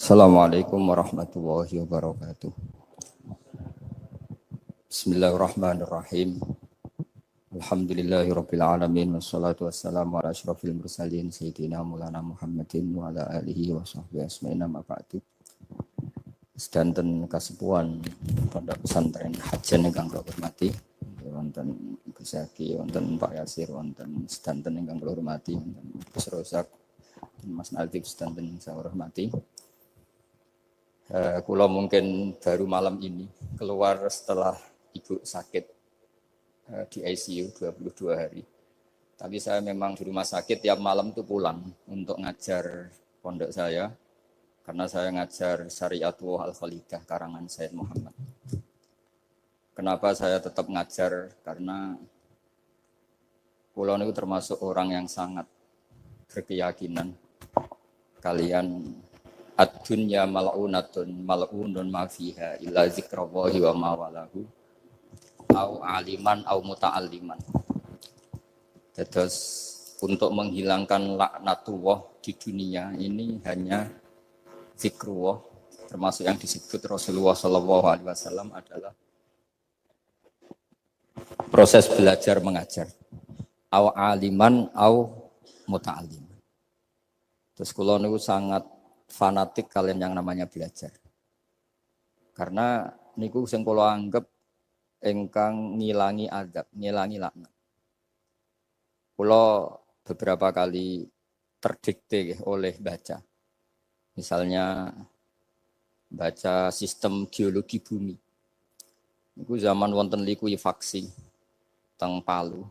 Assalamualaikum warahmatullahi wabarakatuh. Bismillahirrahmanirrahim. Alhamdulillahirabbil alamin wassalatu wassalamu ala asyrofil mursalin sayyidina Maulana Muhammadin wa ala alihi wa sahbihi asma'in amma ba'du. Sedanten kasepuhan Pondok Pesantren Hajen ingkang kula hormati, wonten Gus Zaki, wonten Pak Yasir, wonten sedanten ingkang kula hormati, wonten Gus Rozak, Mas Nadif sedanten saya hormati. Kula mungkin baru malam ini keluar setelah ibu sakit di ICU 22 hari. Tapi saya memang di rumah sakit tiap malam tuh pulang untuk ngajar pondok saya. Karena saya ngajar Syariatullah Al-Khalidah karangan Sayyid Muhammad. Kenapa saya tetap ngajar? Karena kula niku termasuk orang yang sangat berkeyakinan kalian ad-dunya mal'unatun mal'unun ma fiha illa zikrallahi wa ma walahu au aliman au muta'alliman. Terus untuk menghilangkan laknatullah di dunia ini hanya zikrullah, termasuk yang disebut Rasulullah SAW adalah proses belajar mengajar. Au aliman au muta'alliman. Terus kula niku sangat fanatik kalian yang namanya belajar. Karena niku sing kula anggap ingkang ngilangi adab, ngilangi laknat. Kula beberapa kali terdikte oleh baca. Misalnya baca sistem geologi bumi. Niku zaman wonten likuifaksi teng Palu.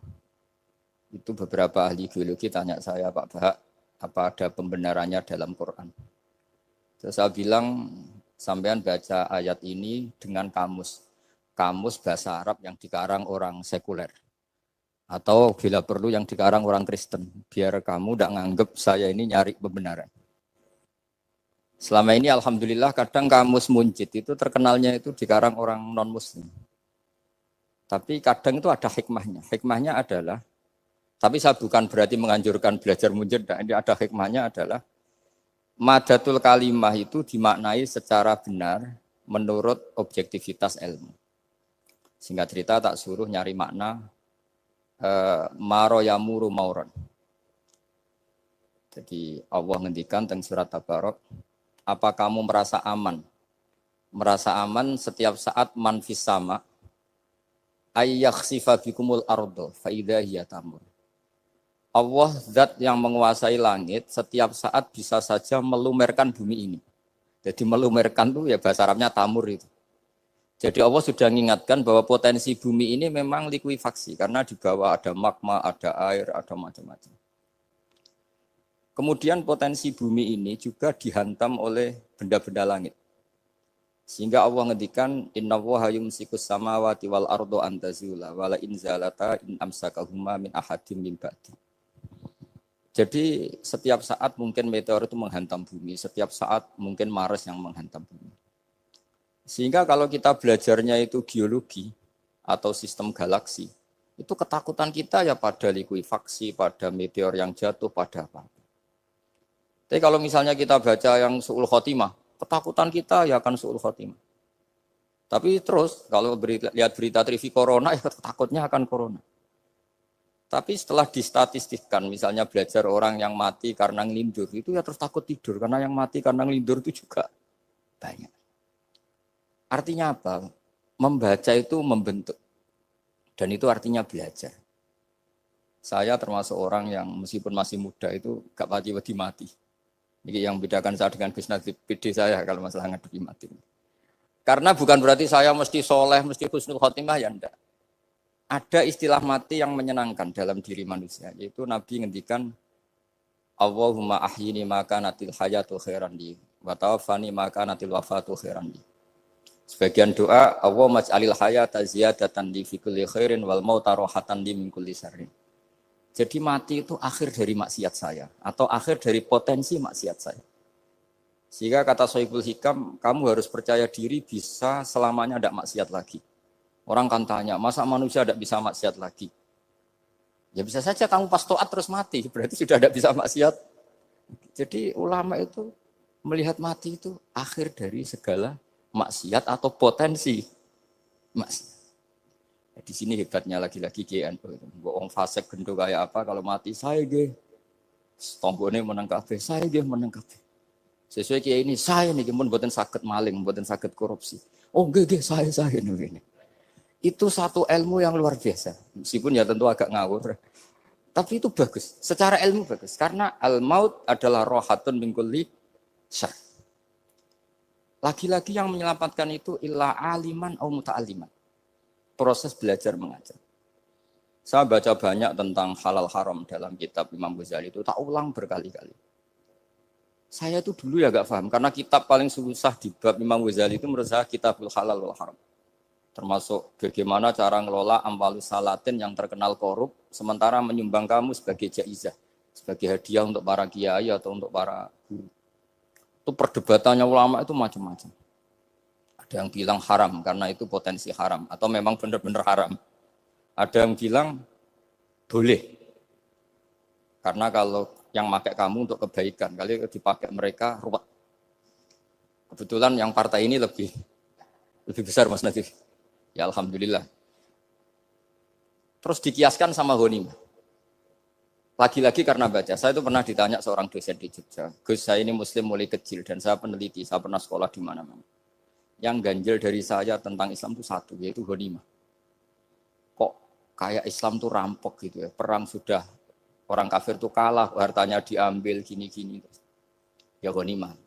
Itu beberapa ahli geologi tanya saya, Pak Bahak, apa ada pembenarannya dalam Quran? Terus saya bilang, sampean baca ayat ini dengan kamus bahasa Arab yang dikarang orang sekuler. Atau bila perlu yang dikarang orang Kristen. Biar kamu tidak nganggep saya ini nyari pembenaran. Selama ini alhamdulillah kadang kamus Munjid itu terkenalnya itu dikarang orang non-muslim. Tapi kadang itu ada hikmahnya. Hikmahnya adalah, tapi saya bukan berarti menganjurkan belajar Munjid. Ini ada hikmahnya adalah, madatul kalimah itu dimaknai secara benar menurut objektivitas ilmu. Singkat cerita tak suruh nyari makna maroyamuru mauron. Jadi Allah ngendikan teng surat Tabarok, apa kamu merasa aman? Merasa aman setiap saat man fis sama ayyakhsifa bikumul ardo fa idza hiya tamur. Allah zat yang menguasai langit setiap saat bisa saja melumerkan bumi ini. Jadi melumerkan itu ya bahasa Arabnya tamur itu. Jadi Allah sudah mengingatkan bahwa potensi bumi ini memang likuifaksi karena di bawah ada magma, ada air, ada macam-macam. Kemudian potensi bumi ini juga dihantam oleh benda-benda langit. Sehingga Allah ngendikan innallaha yumsikus samawati wal ardo an tazula wala in zalata in amsakahuma min ahadim min ba'di. Jadi setiap saat mungkin meteor itu menghantam bumi, setiap saat mungkin Mars yang menghantam bumi. Sehingga kalau kita belajarnya itu geologi atau sistem galaksi, itu ketakutan kita ya pada likuifaksi, pada meteor yang jatuh, pada apa. Tapi kalau misalnya kita baca yang su'ul khotimah, ketakutan kita ya akan su'ul khotimah. Tapi terus kalau lihat berita TV corona, ya takutnya akan corona. Tapi setelah distatistikkan, misalnya belajar orang yang mati karena ngelindur, itu ya terus takut tidur, karena yang mati karena ngelindur itu juga banyak. Artinya apa? Membaca itu membentuk. Dan itu artinya belajar. Saya termasuk orang yang meskipun masih muda itu gak pati-pati mati. Ini yang membedakan saya dengan Gus Nadif PD saya kalau masalah ngadepi mati. Karena bukan berarti saya mesti soleh, mesti husnul khotimah, ya enggak. Ada istilah mati yang menyenangkan dalam diri manusia, yaitu Nabi ngendikan Allahumma ahyini maka natil hayatu khairan li wa tawaffani maka natil wafatu khairan li. Sebagian doa Allahumma ij'alil hayata ziyadatan li fi kulli khairin wal mauta rahatan li min kulli syarrin. Jadi mati itu akhir dari maksiat saya atau akhir dari potensi maksiat saya. Sehingga kata Sohibul Hikam, kamu harus percaya diri bisa selamanya tidak maksiat lagi. Orang kan tanya, masa manusia tidak bisa maksiat lagi? Ya bisa saja kamu pas taat terus mati, berarti sudah tidak bisa maksiat. Jadi ulama itu Melihat mati itu akhir dari segala maksiat atau potensi maksiat. Di sini hebatnya lagi-lagi GNU. Wong fasik gendho kayak apa kalau mati saya ge. Tonggone menang kabeh, saya ge menang kabeh. Sesuai kiai ini saya nih mun mboten saged maling, mboten saged korupsi. Oh nggih saya ini. Itu satu ilmu yang luar biasa. Meskipun ya tentu agak ngawur. Tapi itu bagus. Secara ilmu bagus karena al-maut adalah rohatun min kulli syarr. Lagi-lagi yang menyelamatkan itu illa aliman au muta'alliman. Proses belajar mengajar. Saya baca banyak tentang halal haram dalam kitab Imam Ghazali itu, tak ulang berkali-kali. Saya itu dulu ya gak paham, karena kitab paling susah di bab Imam Ghazali itu menurut saya kitabul halal wal haram. Termasuk bagaimana cara ngelola amwalus salatin yang terkenal korup, sementara menyumbang kamu sebagai jaizah, sebagai hadiah untuk para kiai atau untuk para guru. Itu perdebatannya ulama itu macam-macam. Ada yang bilang haram karena itu potensi haram atau memang benar-benar haram. Ada yang bilang boleh karena kalau yang pakai kamu untuk kebaikan, kali dipakai mereka ruwet. Kebetulan yang partai ini lebih besar Mas Nadif. Ya alhamdulillah. Terus dikiaskan sama ghanimah. Lagi-lagi karena baca, saya itu pernah ditanya seorang dosen di Jogja. Gus, saya ini muslim mulai kecil dan saya peneliti, saya pernah sekolah di mana-mana. Yang ganjil dari saya tentang Islam itu satu, yaitu ghanimah. Kok kayak Islam tuh rampok gitu ya, perang sudah, orang kafir tuh kalah, hartanya diambil, gini-gini. Ya ghanimah.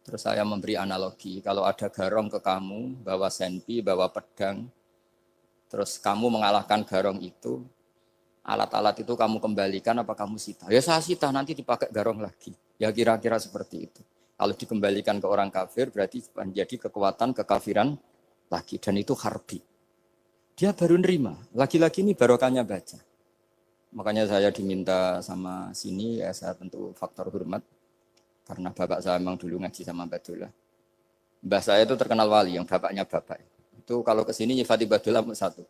Terus saya memberi analogi, kalau ada garong ke kamu, bawa senpi, bawa pedang, terus kamu mengalahkan garong itu, alat-alat itu kamu kembalikan apa kamu sita? Ya saya sita, nanti dipakai garong lagi. Ya kira-kira seperti itu. Kalau dikembalikan ke orang kafir berarti menjadi kekuatan kekafiran lagi. Dan itu harbi. Dia baru nerima. Lagi-lagi ini barokahnya baca. Makanya saya diminta sama sini, ya saya tentu faktor hormat. Karena bapak saya memang dulu ngaji sama Badullah. Mbah saya itu terkenal wali, yang bapaknya bapak. Itu kalau kesini nyifati Badullah satu.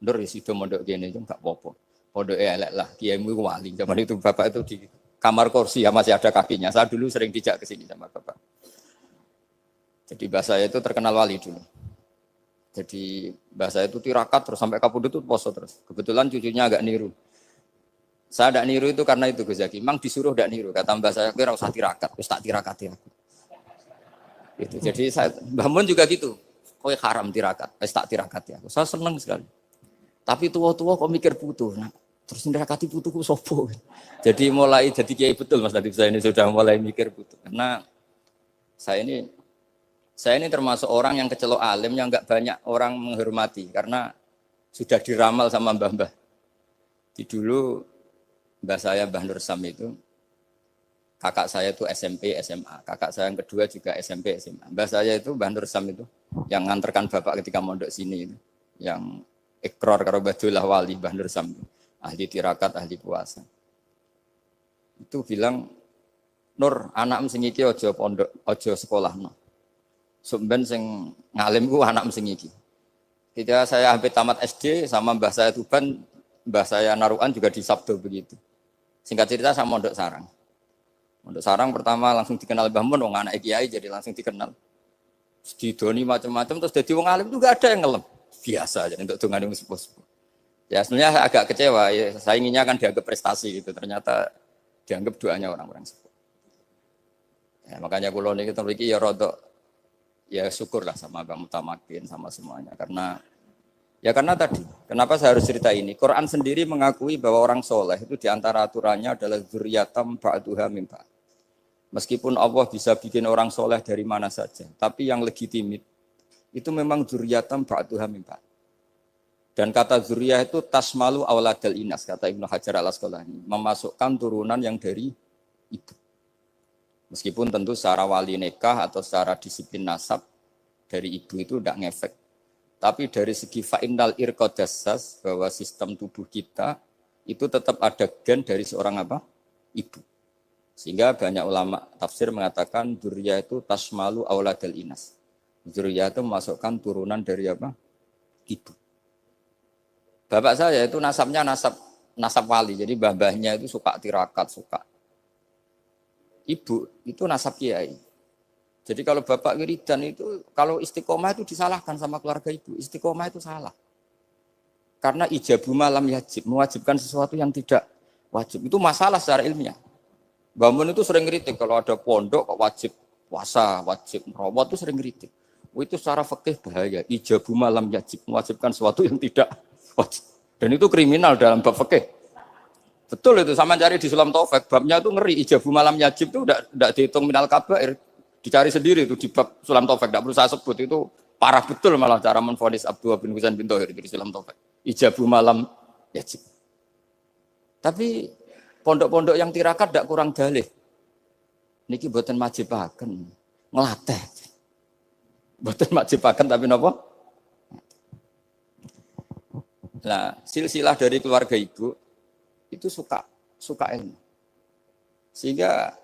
Nur disitu mondok gini itu enggak apa-apa. Pondok elek lah, kiaimu wali. Zaman itu bapak itu di kamar kursi ya masih ada kakinya. Saya dulu sering dijak ke sini sama bapak. Jadi mbah saya itu terkenal wali dulu. Jadi mbah saya itu tirakat terus sampai kapundhut itu poso terus. Kebetulan cucunya agak niru. Saya tidak niru itu karena itu Gus Zaki. Memang disuruh tidak niru. Kata mbah saya, kira usah tirakat, terus tak tirakati aku. Gitu. Jadi saya, Mbah Mun juga gitu. Kowe haram tirakat, terus tak tirakati aku. Saya senang sekali. Tapi tua-tua kok mikir putu. Nah, terus nirakati putuku sopo. Jadi mulai jadi kiai betul Mas Nadif, saya ini sudah mulai mikir putu. Karena saya ini termasuk orang yang kecelok alim yang enggak banyak orang menghormati karena sudah diramal sama mbah-mbah. Di dulu mbah saya Mbah Nur Sam itu kakak saya itu SMP SMA, kakak saya yang kedua juga SMP SMA. Mbah saya itu Mbah Nur Sam itu yang nganterkan bapak ketika mondok sini itu, yang ikrar karo Badullah wali Mbah Nur Sam, ahli tirakat, ahli puasa. Itu bilang, Nur, anak sing iki aja pondok, aja sekolahno. Sumben sing ngalim ku anak sing iki. Ketika saya hampir tamat SD sama mbah saya Tuban, mbah saya Narukan juga di Sabdo begitu. Singkat cerita saya mondok sarang. Mondok sarang pertama langsung dikenal Mbah Mun, wong anak kiai jadi langsung dikenal. Didoni macam-macam terus jadi wong alim juga ada yang ngelem. Biasa aja untuk dongane sepuh-sepuh. Ya sebenarnya agak kecewa ya, saya inginnya kan dianggap prestasi gitu. Ternyata dianggap doanya orang-orang sepuh. Ya, makanya kula niki mriki ya rodok ya syukurlah sama Bang Mutamakin sama semuanya karena tadi kenapa saya harus cerita ini. Quran sendiri mengakui bahwa orang soleh itu diantara aturannya adalah dzurriyyatam ba'duha min ba'd. Meskipun Allah bisa bikin orang soleh dari mana saja, tapi yang legitimit itu memang dzurriyyatam ba'duha min ba'd. Dan kata dzurriyah itu tasmalu auladal inas, kata Ibnu Hajar al-Asqalani, memasukkan turunan yang dari ibu. Meskipun tentu secara wali nikah atau secara disiplin nasab dari ibu itu tidak ngefek. Tapi dari segi fa'innal irqadassas, bahwa sistem tubuh kita itu tetap ada gen dari seorang apa? Ibu. Sehingga banyak ulama tafsir mengatakan dzurriyyah itu tasmalu auladal inas. Dzurriyyah itu memasukkan turunan dari apa? Ibu. Bapak saya itu nasabnya nasab wali. Jadi mbah-mbahnya itu suka tirakat, suka ibu itu nasab kiai. Jadi kalau bapak wiridan itu, kalau istiqomah itu disalahkan sama keluarga ibu. Istiqomah itu salah. Karena ijabu malam yajib, mewajibkan sesuatu yang tidak wajib. Itu masalah secara ilmiah. Mbah Mun itu sering kritik kalau ada pondok kok wajib puasa, wajib merawat itu sering kritik. Itu secara fikih bahaya. Ijabu malam yajib, mewajibkan sesuatu yang tidak wajib. Dan itu kriminal dalam bab fikih. Betul itu, sama cari di Sulam Taufik, babnya itu ngeri. Ijabu malam yajib itu tidak dihitung minal kabair. Dicari sendiri itu di bab Sulam Taufik, tidak perlu saya sebut, itu parah betul malah cara menvonis Abdullah bin Husain bin Thohir di Sulam Taufik. Ijabu malam yajib. Tapi pondok-pondok yang tirakat tidak kurang dalih. Niki boten majibaken, ngelatih. Boten majibaken tapi napa? Nah, silsilah dari keluarga ibu itu suka ilmu. Sehingga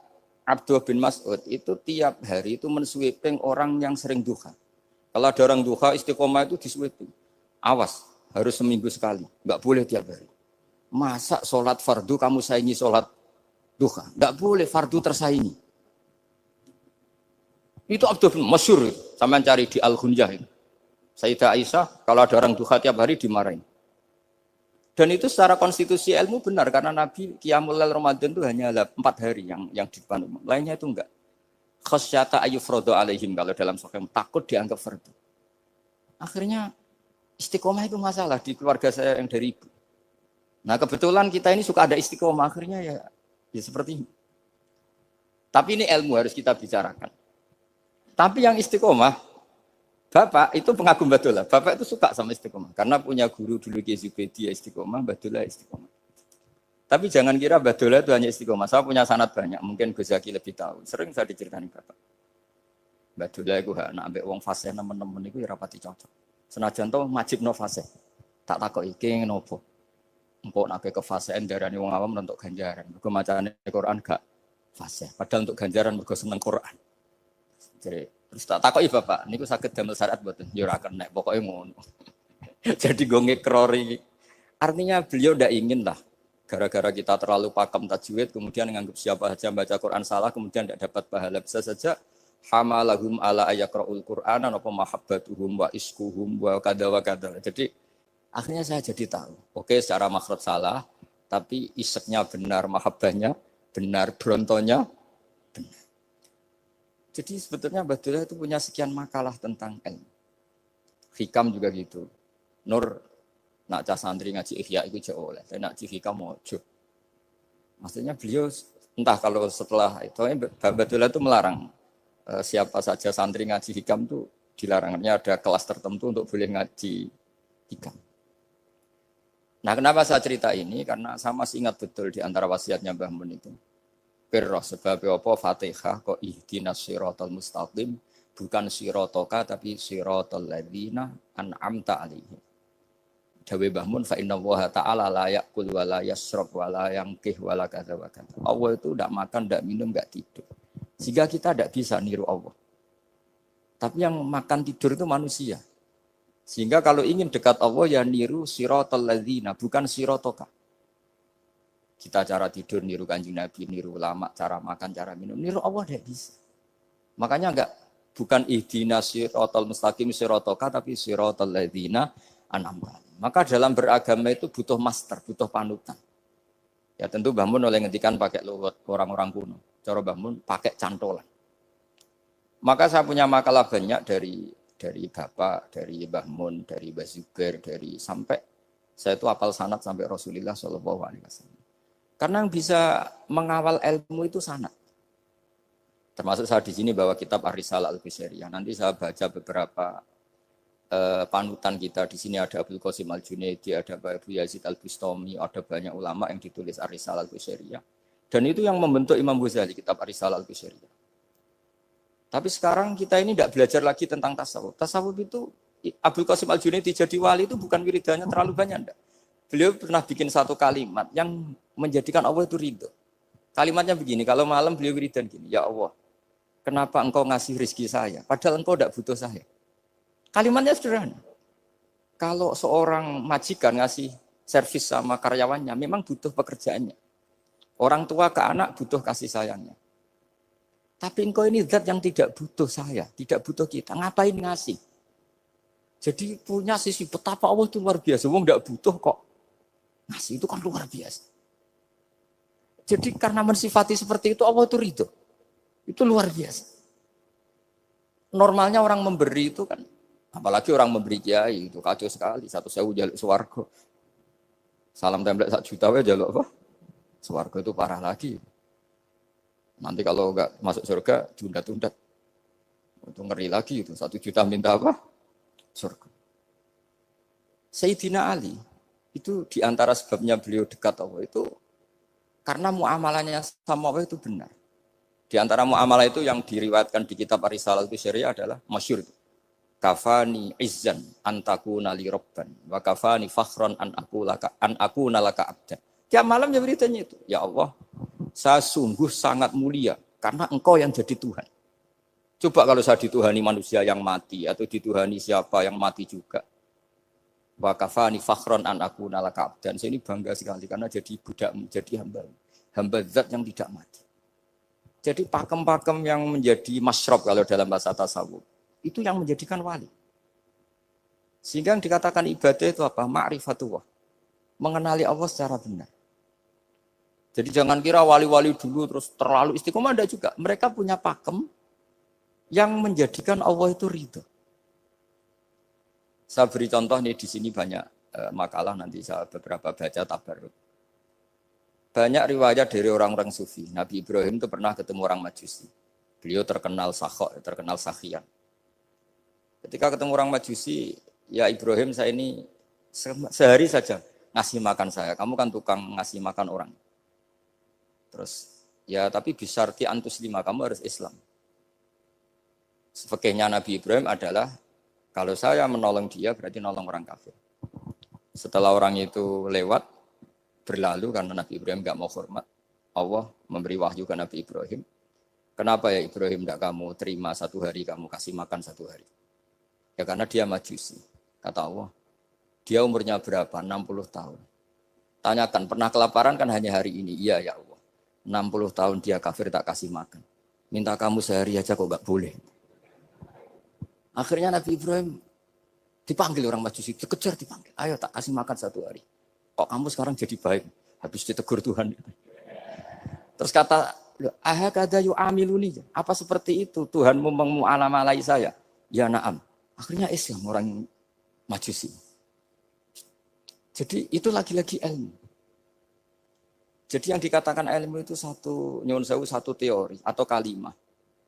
Abdullah bin Mas'ud itu tiap hari itu mensweeping orang yang sering duha. Kalau ada orang duha istiqomah itu disweeping. Awas, harus seminggu sekali, nggak boleh tiap hari. Masa sholat fardu kamu saingi sholat duha? Nggak boleh, fardu tersaingi. Itu Abdullah bin masyhur, sampean cari di Al-Ghunyah itu. Sayyidah Aisyah kalau ada orang duha tiap hari dimarahin. Dan itu secara konstitusi ilmu benar karena Nabi Qiyamul Lail Ramadan itu hanya 4 hari yang di depan umum. Lainnya itu enggak. Khasyata ayyufrodo alaihim kalau dalam sahih takut dianggap fardu. Akhirnya istiqomah itu masalah di keluarga saya yang dari ibu. Nah kebetulan kita ini suka ada istiqomah akhirnya ya seperti ini. Tapi ini ilmu harus kita bicarakan. Tapi yang istiqomah Bapak itu pengagum Badulah. Bapak itu suka sama istiqomah. Karena punya guru dulu Ki Zubedi istiqomah, Badulah istiqomah. Tapi jangan kira Badulah itu hanya istiqomah. Saya punya sanad banyak. Mungkin Gus Zaki lebih tahu. Sering saya diceritakan Bapak. Badulah itu nak ambek wong fasih teman-teman itu rapati cocok. Senajan to majibno fasih. Tak takok iki ngopo. Empuk nak ke fasihan darani wong awam untuk ganjaran. Mergo macane Quran gak fasih. Padahal untuk ganjaran mergo seneng Quran. Jadi terus tak takoki Bapak, niku saged damel syariat mboten? Ya ora kenek, pokoke ngono. Jadi go ngekrori. Artinya beliau ndak ingin lah gara-gara kita terlalu pakem tajwid kemudian nganggap siapa saja baca Quran salah kemudian tidak dapat pahala. Bisa saja hamalahum ala ayaqraul Qur'ana napa mahabbatuhum wa iskuhum wa kada wa kada. Jadi akhirnya saya jadi tahu. Oke, secara makhraj salah, tapi iseknya benar, mahabbahnya benar, brontonya benar. Jadi sebetulnya Badulah itu punya sekian makalah tentang ilmu. Hikam juga gitu. Nur nak cah santri ngaji Ihya itu jauh oleh, tapi nak ngaji Hikam mojo. Maksudnya beliau entah kalau setelah itu Badulah itu melarang siapa saja santri ngaji Hikam itu dilarangnya ada kelas tertentu untuk boleh ngaji Hikam. Nah, kenapa saya cerita ini? Karena saya masih ingat betul di antara wasiatnya Mbah Mun itu. Pirroh sebab apa Fatihah kok ihdinas siratal mustaqim bukan siratoka tapi siratal ladzina an'amta alaihim. Dawe Mbah Mun fa inna Allaha ta'ala la ya'kul wa la yashrab wa la yanqih wa la kadza wa kadza. Allah itu enggak makan, enggak minum, enggak tidur. Sehingga kita enggak bisa niru Allah. Tapi yang makan tidur itu manusia. Sehingga kalau ingin dekat Allah ya niru siratal ladzina bukan siratoka. Kita cara tidur niru Kanjeng Nabi, niru ulama, cara makan, cara minum, niru Allah tidak bisa. Makanya bukan ihdinas siratal mustaqim siratoka tapi siratal ladzina an'amta. Maka dalam beragama itu butuh master, butuh panutan. Ya tentu Mbah Mun oleh ngendikan pakai luwet orang-orang kuno. Cara Mbah Mun pakai cantolan. Maka saya punya makalah banyak dari Bapak, dari Mbah Mun, dari Mbah Zubair, dari sampai saya itu hafal sanad sampai Rasulullah Shallallahu Alaihi Wasallam. Karena yang bisa mengawal ilmu itu sanad. Termasuk saya di sini bawa kitab Ar-Risalah Al-Qusairiyah. Nanti saya baca beberapa panutan kita. Di sini ada Abdul Qasim Al-Junaidi, ada Abu Yazid Al-Bustami, ada banyak ulama yang ditulis Ar-Risalah Al-Qusairiyah. Dan itu yang membentuk Imam Ghazali, kitab Ar-Risalah Al-Qusairiyah. Tapi sekarang kita ini tidak belajar lagi tentang tasawuf. Tasawuf itu Abdul Qasim Al-Junaidi jadi wali itu bukan wiridannya terlalu banyak. Enggak. Beliau pernah bikin satu kalimat yang menjadikan Allah itu ridho. Kalimatnya begini, kalau malam beliau wiridan gini, ya Allah, kenapa engkau ngasih rezeki saya? Padahal engkau tidak butuh saya. Kalimatnya sederhana. Kalau seorang majikan ngasih servis sama karyawannya, memang butuh pekerjaannya. Orang tua ke anak butuh kasih sayangnya. Tapi engkau ini zat yang tidak butuh saya, tidak butuh kita. Ngapain ngasih? Jadi punya sisi betapa Allah itu luar biasa. Wong enggak butuh kok. Ngasih itu kan luar biasa. Jadi karena mensifati seperti itu Allah itu ridho. Itu luar biasa. Normalnya orang memberi itu kan, apalagi orang memberi kiai itu kacau sekali. 1.000 jaluk swarga. Salam template 1 juta wae jaluk apa? Swarga itu parah lagi. Nanti kalau enggak masuk surga, tunda-tunda. Itu ngeri lagi itu. 1 juta minta apa? Surga. Sayyidina Ali, itu diantara sebabnya beliau dekat Allah itu, karena muamalahnya sama Allah itu benar. Di antara muamalah itu yang diriwayatkan di kitab Ar-Risalah itu syariah adalah masyhur itu. Kafani izzan antakuna li robban, wa kafani fakhron an aku nalaka abdan. Tiap malam ya beritanya itu. Ya Allah, saya sungguh sangat mulia karena engkau yang jadi Tuhan. Coba kalau saya dituhani manusia yang mati atau dituhani siapa yang mati juga. Wa kafani fakhron an aku nalaka abdan. Saya ini bangga sekali karena jadi budak, jadi hamba zat yang tidak mati. Jadi pakem-pakem yang menjadi masyrob kalau dalam bahasa tasawuf itu yang menjadikan wali. Sehingga yang dikatakan ibadah itu apa? Ma'rifatullah. Mengenali Allah secara benar. Jadi jangan kira wali-wali dulu terus terlalu istiqomah, ada juga. Mereka punya pakem yang menjadikan Allah itu ridho. Saya beri contoh nih, di sini banyak makalah, nanti saya beberapa baca tabarruk. Banyak riwayat dari orang-orang sufi. Nabi Ibrahim itu pernah ketemu orang Majusi. Beliau terkenal sakhok, terkenal sakhian. Ketika ketemu orang Majusi, ya Ibrahim, saya ini sehari saja ngasih makan saya. Kamu kan tukang ngasih makan orang. Terus, ya tapi bisarti antus 5, kamu harus Islam. Fikihnya Nabi Ibrahim adalah, kalau saya menolong dia berarti nolong orang kafir. Setelah orang itu lewat, berlalu karena Nabi Ibrahim enggak mau hormat, Allah memberi wahyu ke Nabi Ibrahim. Kenapa ya Ibrahim enggak kamu terima 1 hari, kamu kasih makan 1 hari? Ya karena dia Majusi. Kata Allah, dia umurnya berapa? 60 tahun. Tanyakan, pernah kelaparan kan hanya hari ini? Iya ya Allah. 60 tahun dia kafir tak kasih makan. Minta kamu sehari aja kok enggak boleh. Akhirnya Nabi Ibrahim dipanggil orang Majusi, dikejar dipanggil. Ayo tak kasih makan 1 hari. Kok kamu sekarang jadi baik? Habis ditegur Tuhan. Terus kata, ahakada yu'amiluni. Apa seperti itu? Tuhanmu mengu'alamalai saya. Ya na'am. Akhirnya Islam orang Majusi. Jadi itu lagi-lagi ilmu. Jadi yang dikatakan ilmu itu nyuwun sewu, satu teori atau kalimat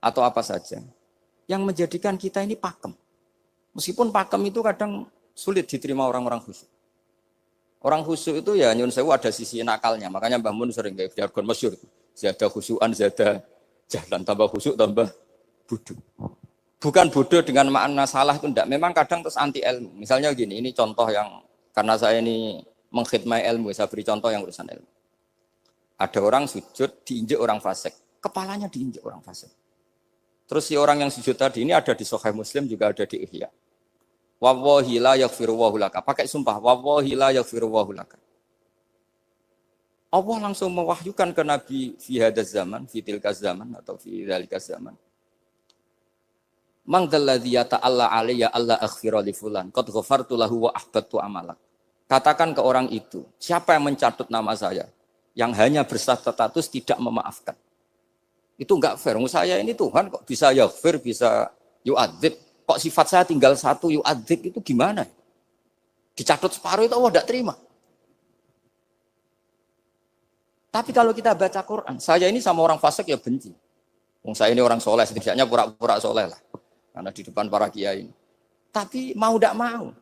atau apa saja yang menjadikan kita ini pakem. Meskipun pakem itu kadang sulit diterima orang-orang khusyuk. Orang khusyuk itu ya nyuwun sewu ada sisi nakalnya. Makanya Mbah Mun sering kayak jargon masyhur. Zada khusyuan, zada jalan, tambah khusyuk tambah bodoh. Bukan bodoh dengan makna salah itu enggak. Memang kadang terus anti ilmu. Misalnya gini, ini contoh yang karena saya ini mengkhidmati ilmu, saya beri contoh yang urusan ilmu. Ada orang sujud diinjek orang fasik, kepalanya diinjek orang fasik. Terus si orang yang sujud tadi ini ada di Sahih Muslim, juga ada di Ihya. Wallahi la yaghfiru Allahu laka. Pakai sumpah, wallahi la yaghfiru Allahu laka. Allah langsung mewahyukan ke Nabi fi hadzal zaman, fi tilkaz zaman atau fi dzalikaz zaman. Man dzalladzi yata'alla alayya alla aghfira li fulan qad ghafartu lahu wa ahbattu amalak. Katakan ke orang itu, siapa yang mencatut nama saya yang hanya berstatus tidak memaafkan. Itu enggak fair. Saya ini Tuhan kok bisa yaghfir, bisa yu'adzib. Kok sifat saya tinggal 1 yu'adzib, itu gimana? Dicatut separuh itu Allah tidak terima. Tapi kalau kita baca Quran, saya ini sama orang fasik ya benci. Saya ini orang soleh, setidaknya pura-pura soleh lah. Karena di depan para kiai. Tapi mau tidak mau.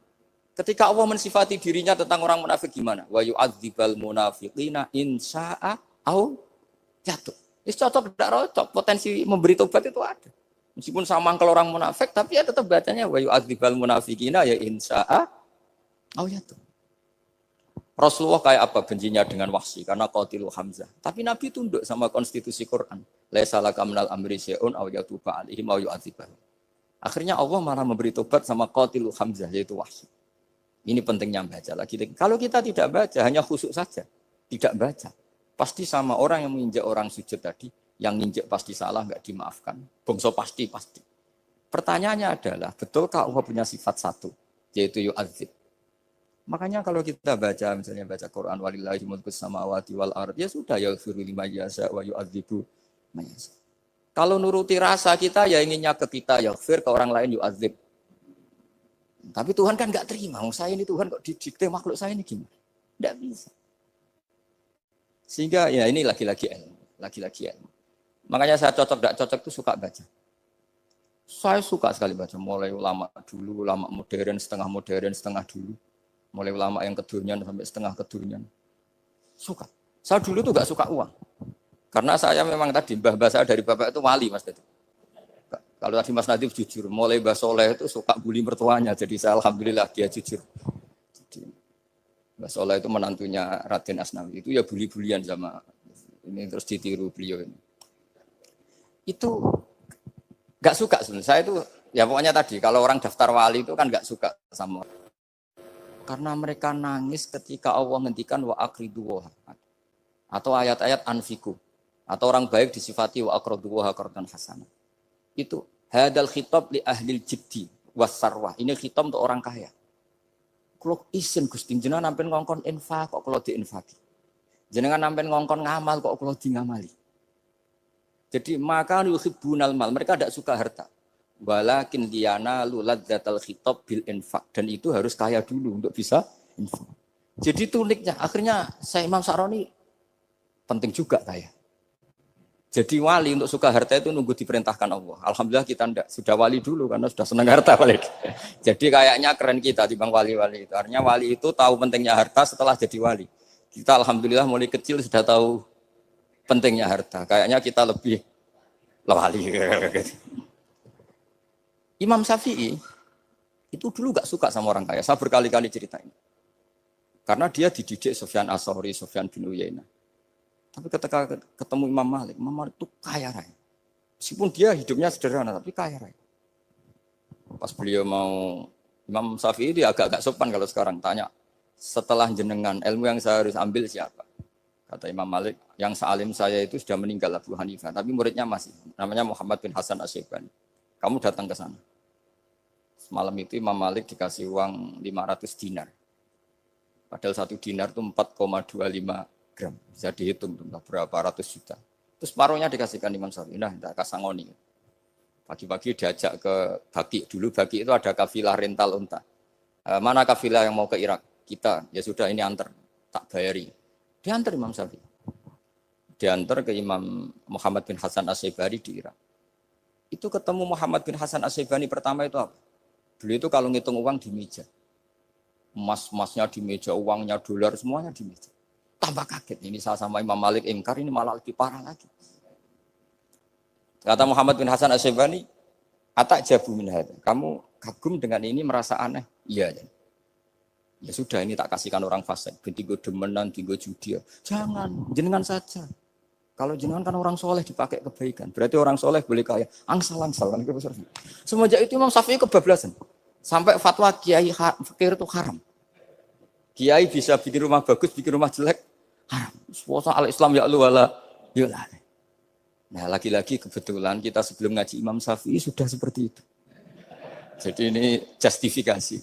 Ketika Allah mensifati dirinya tentang orang munafik gimana? Wa yu'adzibal munafiqina insya'a au jatuh. Itu cocok tidak cocok. Potensi memberi tobat itu ada. Meskipun sama kalau orang munafik, tapi ya tetap bacanya wa yu'adzibal munafiqina ya insya'a au jatuh. Rasulullah kayak apa bencinya dengan Wahsy karena qatilu Hamzah. Tapi Nabi tunduk sama konstitusi Quran. Laisa laka minal amri syai'un aw yatuba alaihim aw yu'adzibahum. Akhirnya Allah malah memberi tobat sama qatilu Hamzah yaitu Wahsy. Ini pentingnya baca lagi. Kalau kita tidak baca, hanya khusyuk saja, tidak baca, pasti sama orang yang menginjak orang sujud tadi, yang nginjek pasti salah, nggak dimaafkan. Bongso pasti. Pertanyaannya adalah, betulkah Allah punya sifat satu, yaitu yu'adzib? Makanya kalau kita baca, misalnya baca Quran, walillahi mulkus samawati wal ard, ya sudah, yaghfiru liman yasha wa yu'adzibu man yasha. Kalau nuruti rasa kita, ya inginnya ke kita, yaghfir, ke orang lain yu'adzib. Tapi Tuhan kan nggak terima, saya ini Tuhan kok didikte makhluk saya ini gimana? Nggak bisa. Sehingga ya ini lagi-lagi ilmu. Makanya saya cocok, tidak cocok itu suka baca. Saya suka sekali baca, mulai ulama dulu, ulama modern, setengah dulu. Mulai ulama yang kedunian sampai setengah kedunian. Suka. Saya dulu tuh gak suka uang. Karena saya memang tadi, mbah saya dari bapak itu wali Mas Nadif. Kalau tadi Mas Nadif jujur, mulai Mbah Soleh itu suka bully mertuanya. Jadi saya alhamdulillah dia jujur. Jadi, Mbah Soleh itu menantunya Raden Asnawi. Itu ya bully-bulian sama ini terus ditiru beliau ini. Itu gak suka sebenarnya. Saya itu ya pokoknya tadi kalau orang daftar wali itu kan gak suka sama. Karena mereka nangis ketika Allah ngendikan wa aqridu wa atau ayat-ayat anfiku atau orang baik disifati wa aqridu wa qardan hasanah. Itu hadal khitab li ahlil jiddi wasarwah. Ini khitab untuk orang kaya. Kalau isin Gusti jenengan nampen ngongkon infak kok kalau diinfaki. Jenengan nampen ngongkon ngamal kok kalau di ngamali. Jadi maka yuhibbunal mal, mereka tidak suka harta. Walakin liyana luladzatal khitab bil infak, dan itu harus kaya dulu untuk bisa infak. Jadi itu uniknya. Akhirnya saya Imam Sa'roni penting juga kaya. Jadi wali untuk suka harta itu nunggu diperintahkan Allah. Alhamdulillah kita enggak, sudah wali dulu karena sudah senang harta wali. Jadi kayaknya keren kita dibanding wali-wali itu. Artinya wali itu tahu pentingnya harta setelah jadi wali. Kita alhamdulillah mulai kecil sudah tahu pentingnya harta. Kayaknya kita lebih wali. Imam Syafi'i itu dulu gak suka sama orang kaya. Saya berkali-kali ceritain. Karena dia dididik Sufyan As-Tsauri, Sufyan bin Uyainah. Tapi ketika ketemu Imam Malik itu kaya raya. Meskipun dia hidupnya sederhana, tapi kaya raya. Pas beliau mau, Imam Syafi'i dia agak-agak sopan kalau sekarang tanya, setelah jenengan ilmu yang saya harus ambil siapa? Kata Imam Malik, yang sealim saya itu sudah meninggal Abu Hanifah, tapi muridnya masih, namanya Muhammad bin Hasan Asy-Syaibani. Kamu datang ke sana. Semalam itu Imam Malik dikasih uang 500 dinar. Padahal 1 dinar itu 4,25 gram. Bisa dihitung berapa ratus juta. Terus paruhnya dikasihkan Imam Syafi'i. Nah, tidak kasangoni. Pagi-pagi diajak ke Baki. Dulu Baki itu ada kafilah rental unta. Mana kafilah yang mau ke Irak? Kita. Ya sudah ini antar. Tak bayari. Diantar Imam Syafi'i. Diantar ke Imam Muhammad bin Hasan Asy-Syaibani di Irak. Itu ketemu Muhammad bin Hasan Asy-Syaibani pertama itu apa? Beliau itu kalau ngitung uang di meja. Emas-emasnya di meja, uangnya dolar, semuanya di meja. Tambah kaget. Ini saya sama Imam Malik ingkar, ini malah lebih parah lagi. Kata Muhammad bin Hasan Asy-Syaibani, atak jabu min hadza. Kamu kagum dengan ini merasa aneh? Iya. Ya sudah ini tak kasihkan orang fasik. Tinggo demenan, tinggo judi. Jangan, jenengan saja. Kalau jenengan kan orang soleh dipakai kebaikan. Berarti orang soleh boleh kaya. Angsal-angsal. Semenjak itu Imam Syafi'i kebablasan. Sampai fatwa kiai fakir itu haram. Kiai bisa bikin rumah bagus, bikin rumah jelek. Haram. Suasa al-Islam ya Allah wala yulah. Nah lagi-lagi kebetulan kita sebelum ngaji Imam Syafi'i sudah seperti itu. Jadi ini justifikasi.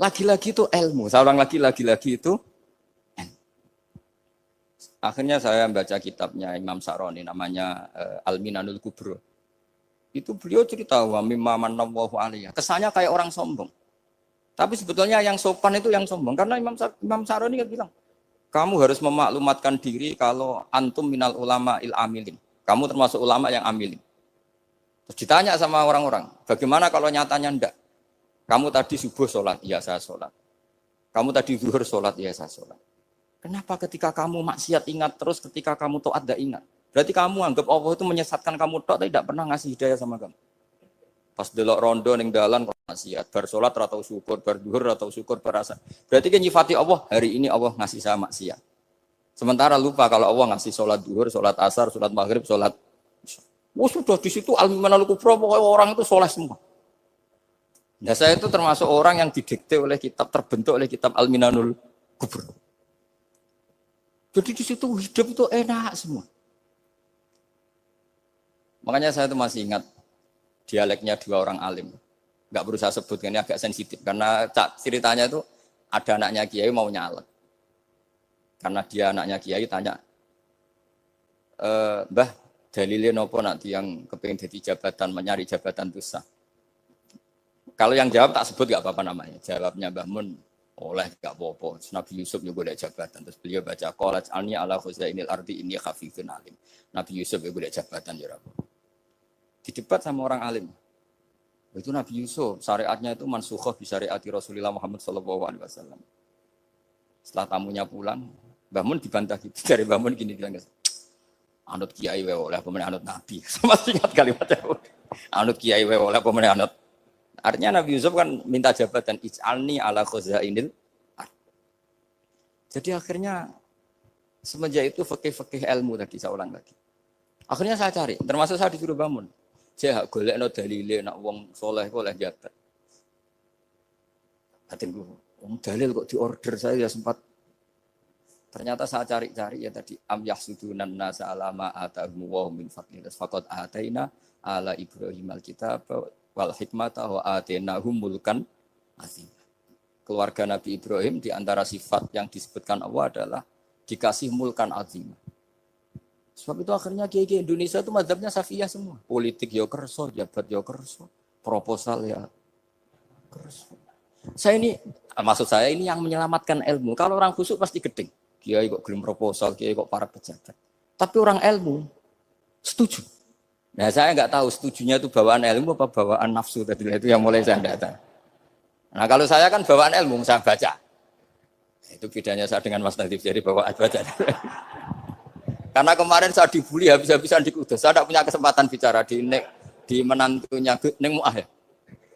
Lagi-lagi itu ilmu. Seorang lagi-lagi itu akhirnya saya baca kitabnya Imam Sa'roni namanya Al-Minanul Kubro. Itu beliau cerita wa mimma manallahu alaihi. Kesannya kayak orang sombong. Tapi sebetulnya yang sopan itu yang sombong karena Imam Sa'roni kan bilang, kamu harus memaklumatkan diri kalau antum minal ulama il amilin. Kamu termasuk ulama yang amilin. Terus ditanya sama orang-orang, bagaimana kalau nyatanya enggak? Kamu tadi subuh sholat, iya saya sholat. Kamu tadi zuhur sholat, iya saya sholat. Kenapa ketika kamu maksiat ingat terus, ketika kamu taat tidak ingat? Berarti kamu anggap Allah itu menyesatkan kamu tapi tidak pernah ngasih hidayah sama kamu. Pas delok rondo ning dalan kok maksiat, bar salat atau syukur, bar zuhur atau syukur berasa. Berarti kan nyifati Allah, hari ini Allah ngasih saya maksiat. Sementara lupa kalau Allah ngasih salat zuhur, salat asar, salat maghrib, salat. Oh sudah di situ al-Minanul Kubro, pokoknya orang itu soleh semua. Nah saya itu termasuk orang yang didikte oleh kitab, terbentuk oleh kitab Al-Minanul Kubro. Jadi di situ hidup itu enak semua. Makanya saya itu masih ingat dialeknya dua orang alim. Enggak berusaha sebut, ini agak sensitif. Karena ceritanya itu ada anaknya kiai mau nyalek. Karena dia anaknya kiai tanya, Mbah, dalilnya nopo nanti yang kepingin jadi jabatan, mencari jabatan itu sah. Kalau yang jawab tak sebut gak apa-apa namanya. Jawabnya Mbah Mun, oleh gak apa-apa. Nabi Yusuf juga ada jabatan. Terus beliau baca, qalat alni ala khuzainil ardi inni khafifun alim. Nabi Yusuf juga ada jabatan. Ya Rabbi. Didebat sama orang alim. Itu Nabi Yusuf, syariatnya itu mansukhoh bi syariati Rasulullah Muhammad SAW. Setelah tamunya pulang, Mbah Mun dibantah gitu. Dari Mbah Mun gini bilang, anut kiai wae oleh pemenang anut nabi. Masih ingat kalimatnya. Anut kiai wae oleh pemenang anut. Artinya Nabi Yusuf kan minta jabatan ij'alni ala khuzainil ard. Jadi akhirnya semenjak itu fikih-fikih ilmu tadi saya ulang lagi. Akhirnya saya cari, termasuk saya disuruh bangun. Saya golekno dalile nak wong soleh kok oleh jabat. Batinku, wong dalil kok diorder saya ya sempat. Ternyata saya cari-cari ya tadi am yahsudunan nasa alama atahum wa min fadlillah faqad ataina ala Ibrahim alkitab wal hikmata wa atainahum mulkan azim. Keluarga Nabi Ibrahim di antara sifat yang disebutkan Allah adalah dikasih mulkan azim. Sebab itu akhirnya kiai-kiai Indonesia itu mazhabnya Safiyah semua. Politik ya kerso, jabat ya kerso, proposal ya kerso. Saya ini, maksud saya ini yang menyelamatkan ilmu. Kalau orang khusyuk pasti gedeng. Kiai kok gelem proposal, kiai kok para pejabat. Tapi orang ilmu setuju. Nah saya nggak tahu setujunya itu bawaan ilmu apa bawaan nafsu tadi itu yang mulai saya nggak tahu. Nah kalau saya kan bawaan ilmu saya baca. Itu bedanya saya dengan Mas Nadif jadi bawaan baca. Karena kemarin saya dibully habis-habisan di Kudus. Saya tidak punya kesempatan bicara di menantunya Neng Muah ya.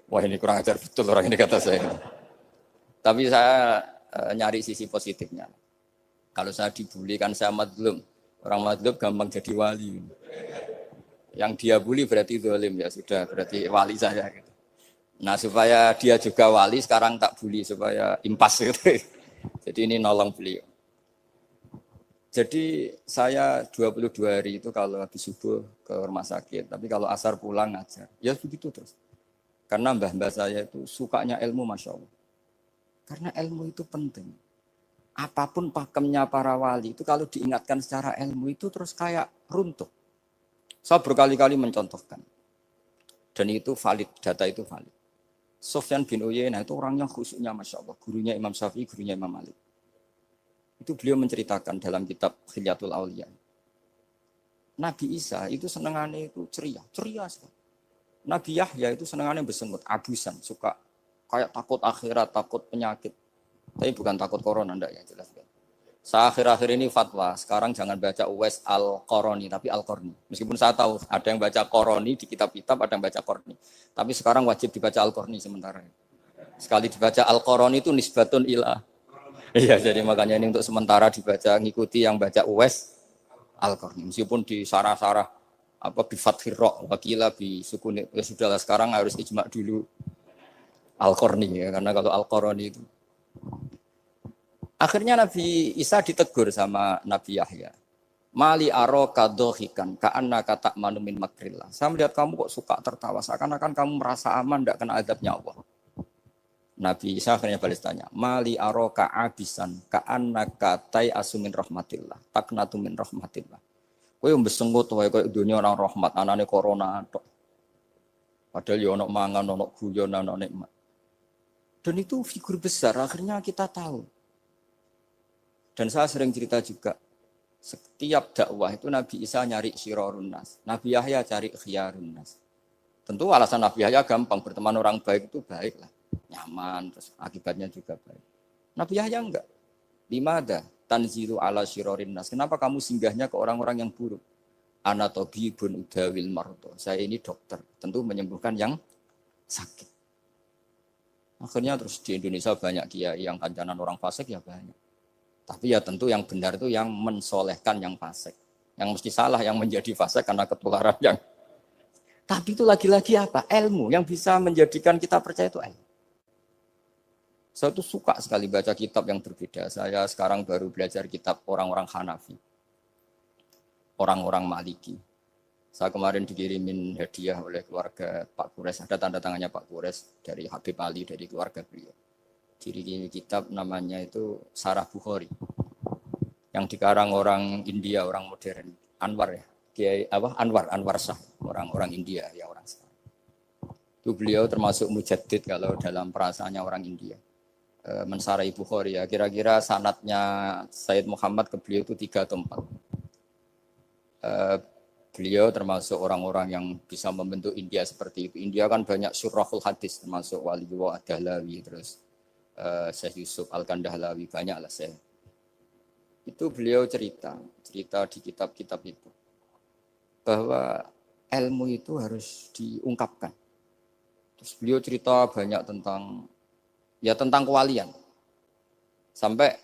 Wah ini kurang ajar betul orang ini kata saya. Tapi saya nyari sisi positifnya. Kalau saya dibully kan saya madlum. Orang madlum gampang jadi wali. Yang dia bully berarti zalim ya sudah berarti wali saya. Gitu. Nah supaya dia juga wali sekarang tak bully supaya impas gitu. Jadi ini nolong beliau. Jadi saya 22 hari itu kalau habis subuh ke rumah sakit. Tapi kalau asar pulang ngajar. Ya begitu terus. Karena mbah-mbah saya itu sukanya ilmu Masya Allah. Karena ilmu itu penting. Apapun pakemnya para wali itu kalau diingatkan secara ilmu itu terus kayak runtuh. Saya berkali-kali mencontohkan. Dan itu valid, data itu valid. Sufyan bin Uyainah itu orangnya khusyuknya Masya Allah. Gurunya Imam Syafi'i, gurunya Imam Malik. Itu beliau menceritakan dalam kitab Khilyatul Auliya. Nabi Isa itu senengannya itu ceria sekali. Nabi Yahya itu senengannya bersengut, abusan, suka kayak takut akhirat, takut penyakit. Tapi bukan takut corona, enggak ya jelas. Saya akhir-akhir ini fatwa, sekarang jangan baca Uwais Al-Qarani, tapi Al-Qarni. Meskipun saya tahu ada yang baca Qarani di kitab-kitab, ada yang baca Qarni. Tapi sekarang wajib dibaca Al-Qarni sementara. Sekali dibaca Al-Qarani itu nisbatun ila. Iya, jadi makanya ini untuk sementara dibaca, ngikuti yang baca Uwais Al-Qarni. Meskipun di sarah-sarah, apa bi fathir ra wakila bi sukun ya sudahlah sekarang harus ijma dulu Al-Qarni ya, karena kalau Al-Qarani itu akhirnya Nabi Isa ditegur sama Nabi Yahya. Mali aro kadohikan ka'anna kata manumin makrillah. Saya melihat kamu kok suka tertawa, seakan-akan kamu merasa aman tidak kena azabnya Allah. Nabi Isa akhirnya balas tanya, Mali aro ka'abisan ka'anna katai asumin rahmatillah, taknatu min rahmatillah. Kowe mbesenggut wae koyo dunia orang rahmat, anane corona tok. Padahal ya ono mangan, ono guyon, ono nikmat. Dan itu figur besar, akhirnya kita tahu. Dan saya sering cerita juga, setiap dakwah itu Nabi Isa nyari syirorun nas, Nabi Yahya cari khiyarun nas. Tentu alasan Nabi Yahya gampang, berteman orang baik itu baik lah, nyaman, terus akibatnya juga baik. Nabi Yahya enggak. Limada tanzilu ala syirorin nas. Kenapa kamu singgahnya ke orang-orang yang buruk? Ana tabibun udawil mardo. Saya ini dokter, tentu menyembuhkan yang sakit. Akhirnya terus di Indonesia banyak kiai yang kancanan orang fasik ya banyak. Tapi ya tentu yang benar itu yang mensolehkan yang fasik. Yang mesti salah yang menjadi fasik karena ketularan yang. Tapi itu lagi-lagi apa? Ilmu yang bisa menjadikan kita percaya itu ilmu. Saya tuh suka sekali baca kitab yang berbeda. Saya sekarang baru belajar kitab orang-orang Hanafi. Orang-orang Maliki. Saya kemarin dikirimin hadiah oleh keluarga Pak Kures, ada tanda tangannya Pak Kures dari Habib Ali, dari keluarga beliau. Diri kitab namanya itu Sarah Bukhari, yang dikarang orang India, orang modern, Anwar ya, Kiai apa Anwar Shah, orang India ya orang sekarang. Itu beliau termasuk mujaddid kalau dalam perasaannya orang India. Mensarai Bukhari ya, kira-kira sanadnya Sayyid Muhammad ke beliau itu 3 atau 4. Beliau termasuk orang-orang yang bisa membentuk India seperti itu. India kan banyak syurahul hadis, termasuk Waliullah Ad-Dahlawi, terus Syekh Yusuf Al-Kandahlawi, banyak lah Syekh. Itu beliau cerita di kitab-kitab itu, bahwa ilmu itu harus diungkapkan. Terus beliau cerita banyak tentang kewalian. Sampai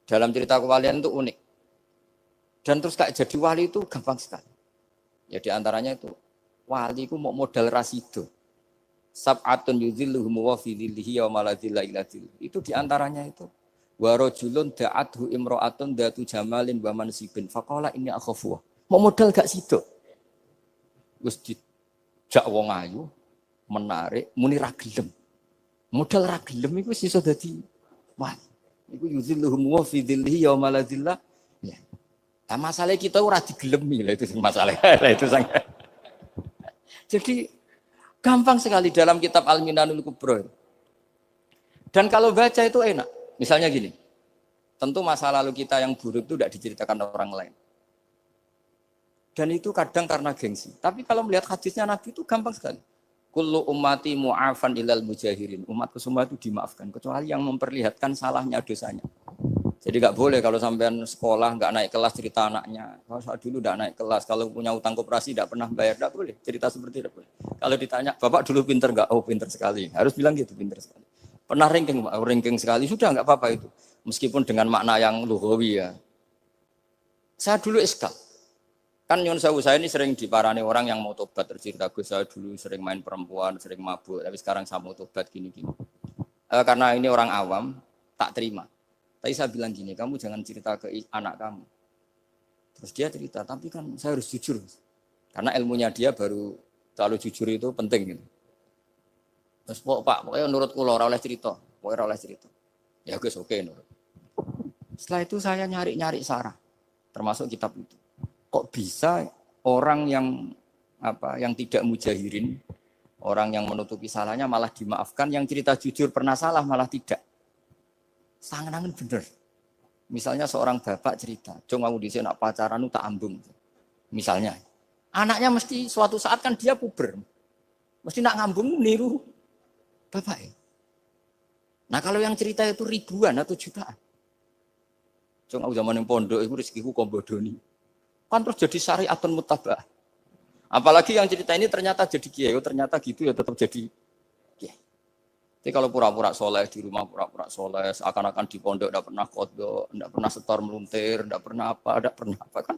dalam cerita kewalian itu unik. Dan terus kayak jadi wali itu gampang sekali. Ya diantaranya itu, wali itu mau modal rasido. Sab'atun yudhilluhum wa fi dhillihi wa maladhilla ila dhillihi. Itu diantaranya itu. Wa rajulun da'athu imra'atun datu jamalin wa mansibin. Faqala inni akhafu. Mau modal gak sido. Wis dijak wong ayu, menarik, muni ra gelem. Modal ra gelem iku iso dadi wali. Iku yudhilluhum wa fi dhillihi wa maladhilla. Ya. Nah, masalah kita ora digelemi lah itu masalah. Itu sangat. Jadi gampang sekali dalam kitab Al-Minanul Kubra. Dan kalau baca itu enak. Misalnya gini. Tentu masa lalu kita yang buruk itu tidak diceritakan orang lain. Dan itu kadang karena gengsi. Tapi kalau melihat hadisnya Nabi itu gampang sekali. Kullu ummati mu'afan ilal mujahirin. Umatku semua itu dimaafkan kecuali yang memperlihatkan salahnya dosanya. Jadi nggak boleh kalau sampean sekolah nggak naik kelas cerita anaknya. Kalau saat dulu nggak naik kelas, kalau punya utang koperasi nggak pernah bayar, nggak boleh cerita seperti itu. Kalau ditanya, bapak dulu pinter nggak? Oh pinter sekali. Harus bilang gitu, pinter sekali. Pernah ranking sekali, sudah nggak apa-apa itu. Meskipun dengan makna yang lughawi ya. Saya dulu iskal. Kan nyun sewu saya ini sering diparani orang yang mau tobat, tercerita gue saya dulu sering main perempuan, sering mabuk, tapi sekarang saya mau tobat gini-gini. Karena ini orang awam, tak terima. Tapi saya bilang gini, kamu jangan cerita ke anak kamu. Terus dia cerita, tapi kan saya harus jujur. Karena ilmunya dia baru terlalu jujur itu penting. Gitu. Terus Pak, pokoknya menurut kula ora oleh cerita. Pokoknya ora oleh cerita. Ya guys, oke nurut. Setelah itu saya nyari-nyari sarah. Termasuk kitab itu. Kok bisa orang yang tidak mujahirin, orang yang menutupi salahnya malah dimaafkan, yang cerita jujur pernah salah malah tidak. Sangat bener. Misalnya seorang bapak cerita, "Jong aku dhisik nak pacaran tak ambung." Misalnya, anaknya mesti suatu saat kan dia puber. Mesti nak ngambung niru bapak. Nah, kalau yang cerita itu ribuan atau jutaan. Jong aku zaman yang pondok itu rezekiku kombodoni. Kan terus jadi syariatun muttaba'ah. Apalagi yang cerita ini ternyata jadi kiai, ternyata gitu ya tetap jadi kiai. Jadi kalau pura-pura soleh di rumah, pura-pura soleh, seakan-akan di pondok tidak pernah kodok, tidak pernah setor meluntir, tidak pernah apa kan?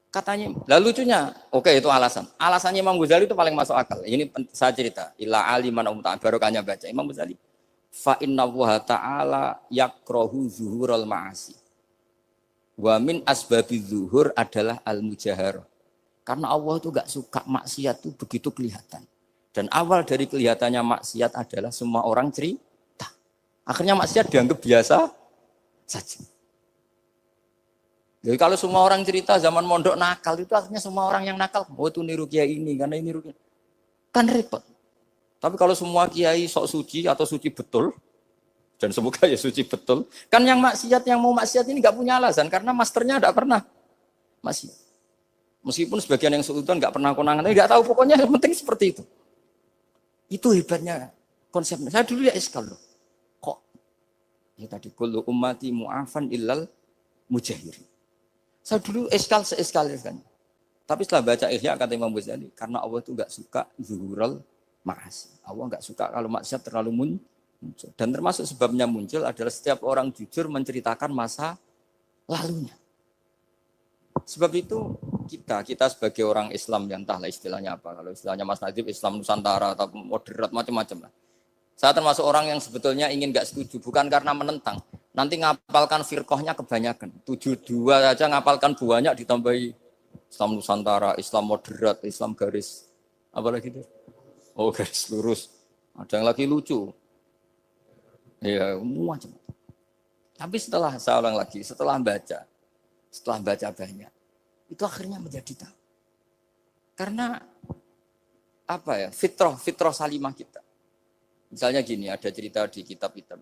Katanya, lalu lucunya, oke itu alasan. Alasannya Imam Ghazali itu paling masuk akal. Ini saya cerita, illa aliman barokahnya baca Imam Ghazali. Fa inna Allaha ta'ala yakrahu zuhurul ma'asi. Wa min asbabi zuhur adalah al-mujahar. Karena Allah itu gak suka maksiat itu begitu kelihatan. Dan awal dari kelihatannya maksiat adalah semua orang cerita. Akhirnya maksiat dianggap biasa saja. Jadi kalau semua orang cerita zaman mondok nakal itu akhirnya semua orang yang nakal. Oh itu niru kiai ini, karena ini niru kiai. Kan repot. Tapi kalau semua kiai sok suci atau suci betul, dan semoga ya suci betul, kan yang mau maksiat ini gak punya alasan, karena masternya gak pernah maksiat. Meskipun sebagian yang sultan gak pernah konangan, tapi gak tahu pokoknya yang penting seperti itu. Itu hebatnya konsepnya. Saya dulu ya iskal loh. Kok? Ya tadi kullu ummati mu'afan illal mujahirin. Saya dulu iskal kan. Tapi setelah baca Ihya kata Imam Ghazali, karena Allah itu enggak suka zuhurul ma'asi. Allah enggak suka kalau maksiat terlalu muncul. Dan termasuk sebabnya muncul adalah setiap orang jujur menceritakan masa lalunya. Sebab itu kita sebagai orang Islam yang entahlah istilahnya apa. Kalau istilahnya Mas Nadib Islam Nusantara atau moderat macam-macam lah. Saya termasuk orang yang sebetulnya ingin gak setuju, bukan karena menentang. Nanti ngapalkan firqahnya kebanyakan. 72 aja ngapalkan banyak ditambahi Islam Nusantara, Islam moderat, Islam garis apa lagi itu? Oh, garis lurus. Ada yang lagi lucu. Ya, macam. Tapi saya ulang lagi, setelah baca banyak, itu akhirnya menjadi tahu. Karena apa ya? Fitrah salimah kita. Misalnya gini, ada cerita di kitab-kitab.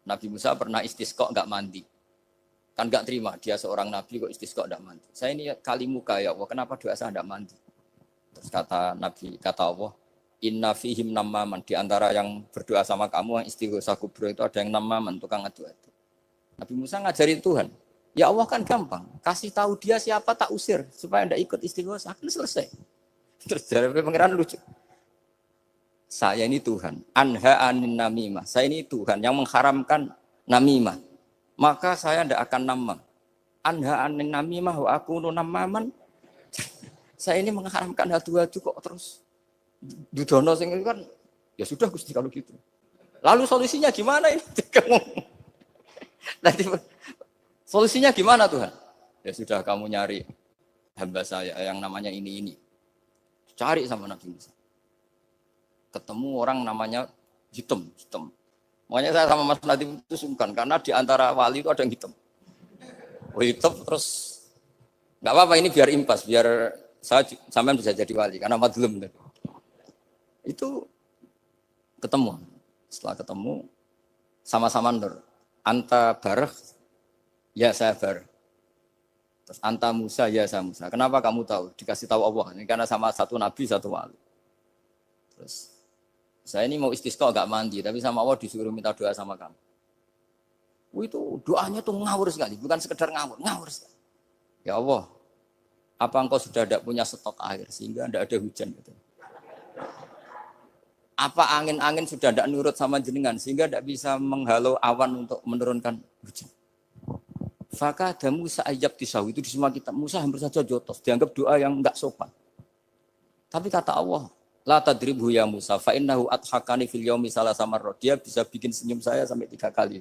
Nabi Musa pernah istisqa enggak mandi. Kan enggak terima, dia seorang nabi kok istisqa enggak mandi. Saya ini kali muka ya Allah, kenapa doa saya enggak mandi? Terus kata Allah, inna fihim namaman, di antara yang berdoa sama kamu yang istighosa kubro itu ada yang namaman, tukang adu-adu. Nabi Musa ngajari Tuhan, ya Allah kan gampang, kasih tahu dia siapa tak usir supaya ndak ikut istighosa, kan selesai. Terus dari pangeran lucu. Saya ini Tuhan, anha anin namimah. Saya ini Tuhan yang mengharamkan namimah. Maka saya ndak akan namam. Anha anin namimah wa akunu namaman. Saya ini mengharamkan adu-adu kok terus dudono sing kan ya sudah Gusti kalau gitu. Lalu solusinya gimana ini? Nanti solusinya gimana Tuhan? Ya sudah kamu nyari hamba saya yang namanya ini. Cari sama Nabi Musa. Ketemu orang namanya hitam. Makanya saya sama Mas Nadiem itu sungkan karena di antara wali itu ada yang hitam. Oh, hitam terus nggak apa-apa ini biar impas, biar saya sampean bisa jadi wali karena madlum. Itu ketemu. Setelah ketemu sama-sama nur. Anta barah, ya saya barah. Terus anta Musa, ya saya Musa. Kenapa kamu tahu? Dikasih tahu Allah. Ini karena sama satu nabi, satu wali. Terus saya ini mau istisqa enggak mandi, tapi sama Allah disuruh minta doa sama kamu. Itu doanya tuh ngawur sekali, bukan sekedar ngawur sekali. Ya Allah, apa engkau sudah tidak punya stok air sehingga tidak ada hujan gitu. Apa angin-angin sudah tidak nurut sama jenengan sehingga tidak bisa menghalau awan untuk menurunkan hujan. Faka ada Musa ayab tisawi itu di semua kitab. Musa hampir saja jotos, dianggap doa yang enggak sopan. Tapi kata Allah, la tadribhu ya Musa, fa innahu adhakani fil yaumi salasa marrat. Dia bisa bikin senyum saya sampai 3 kali.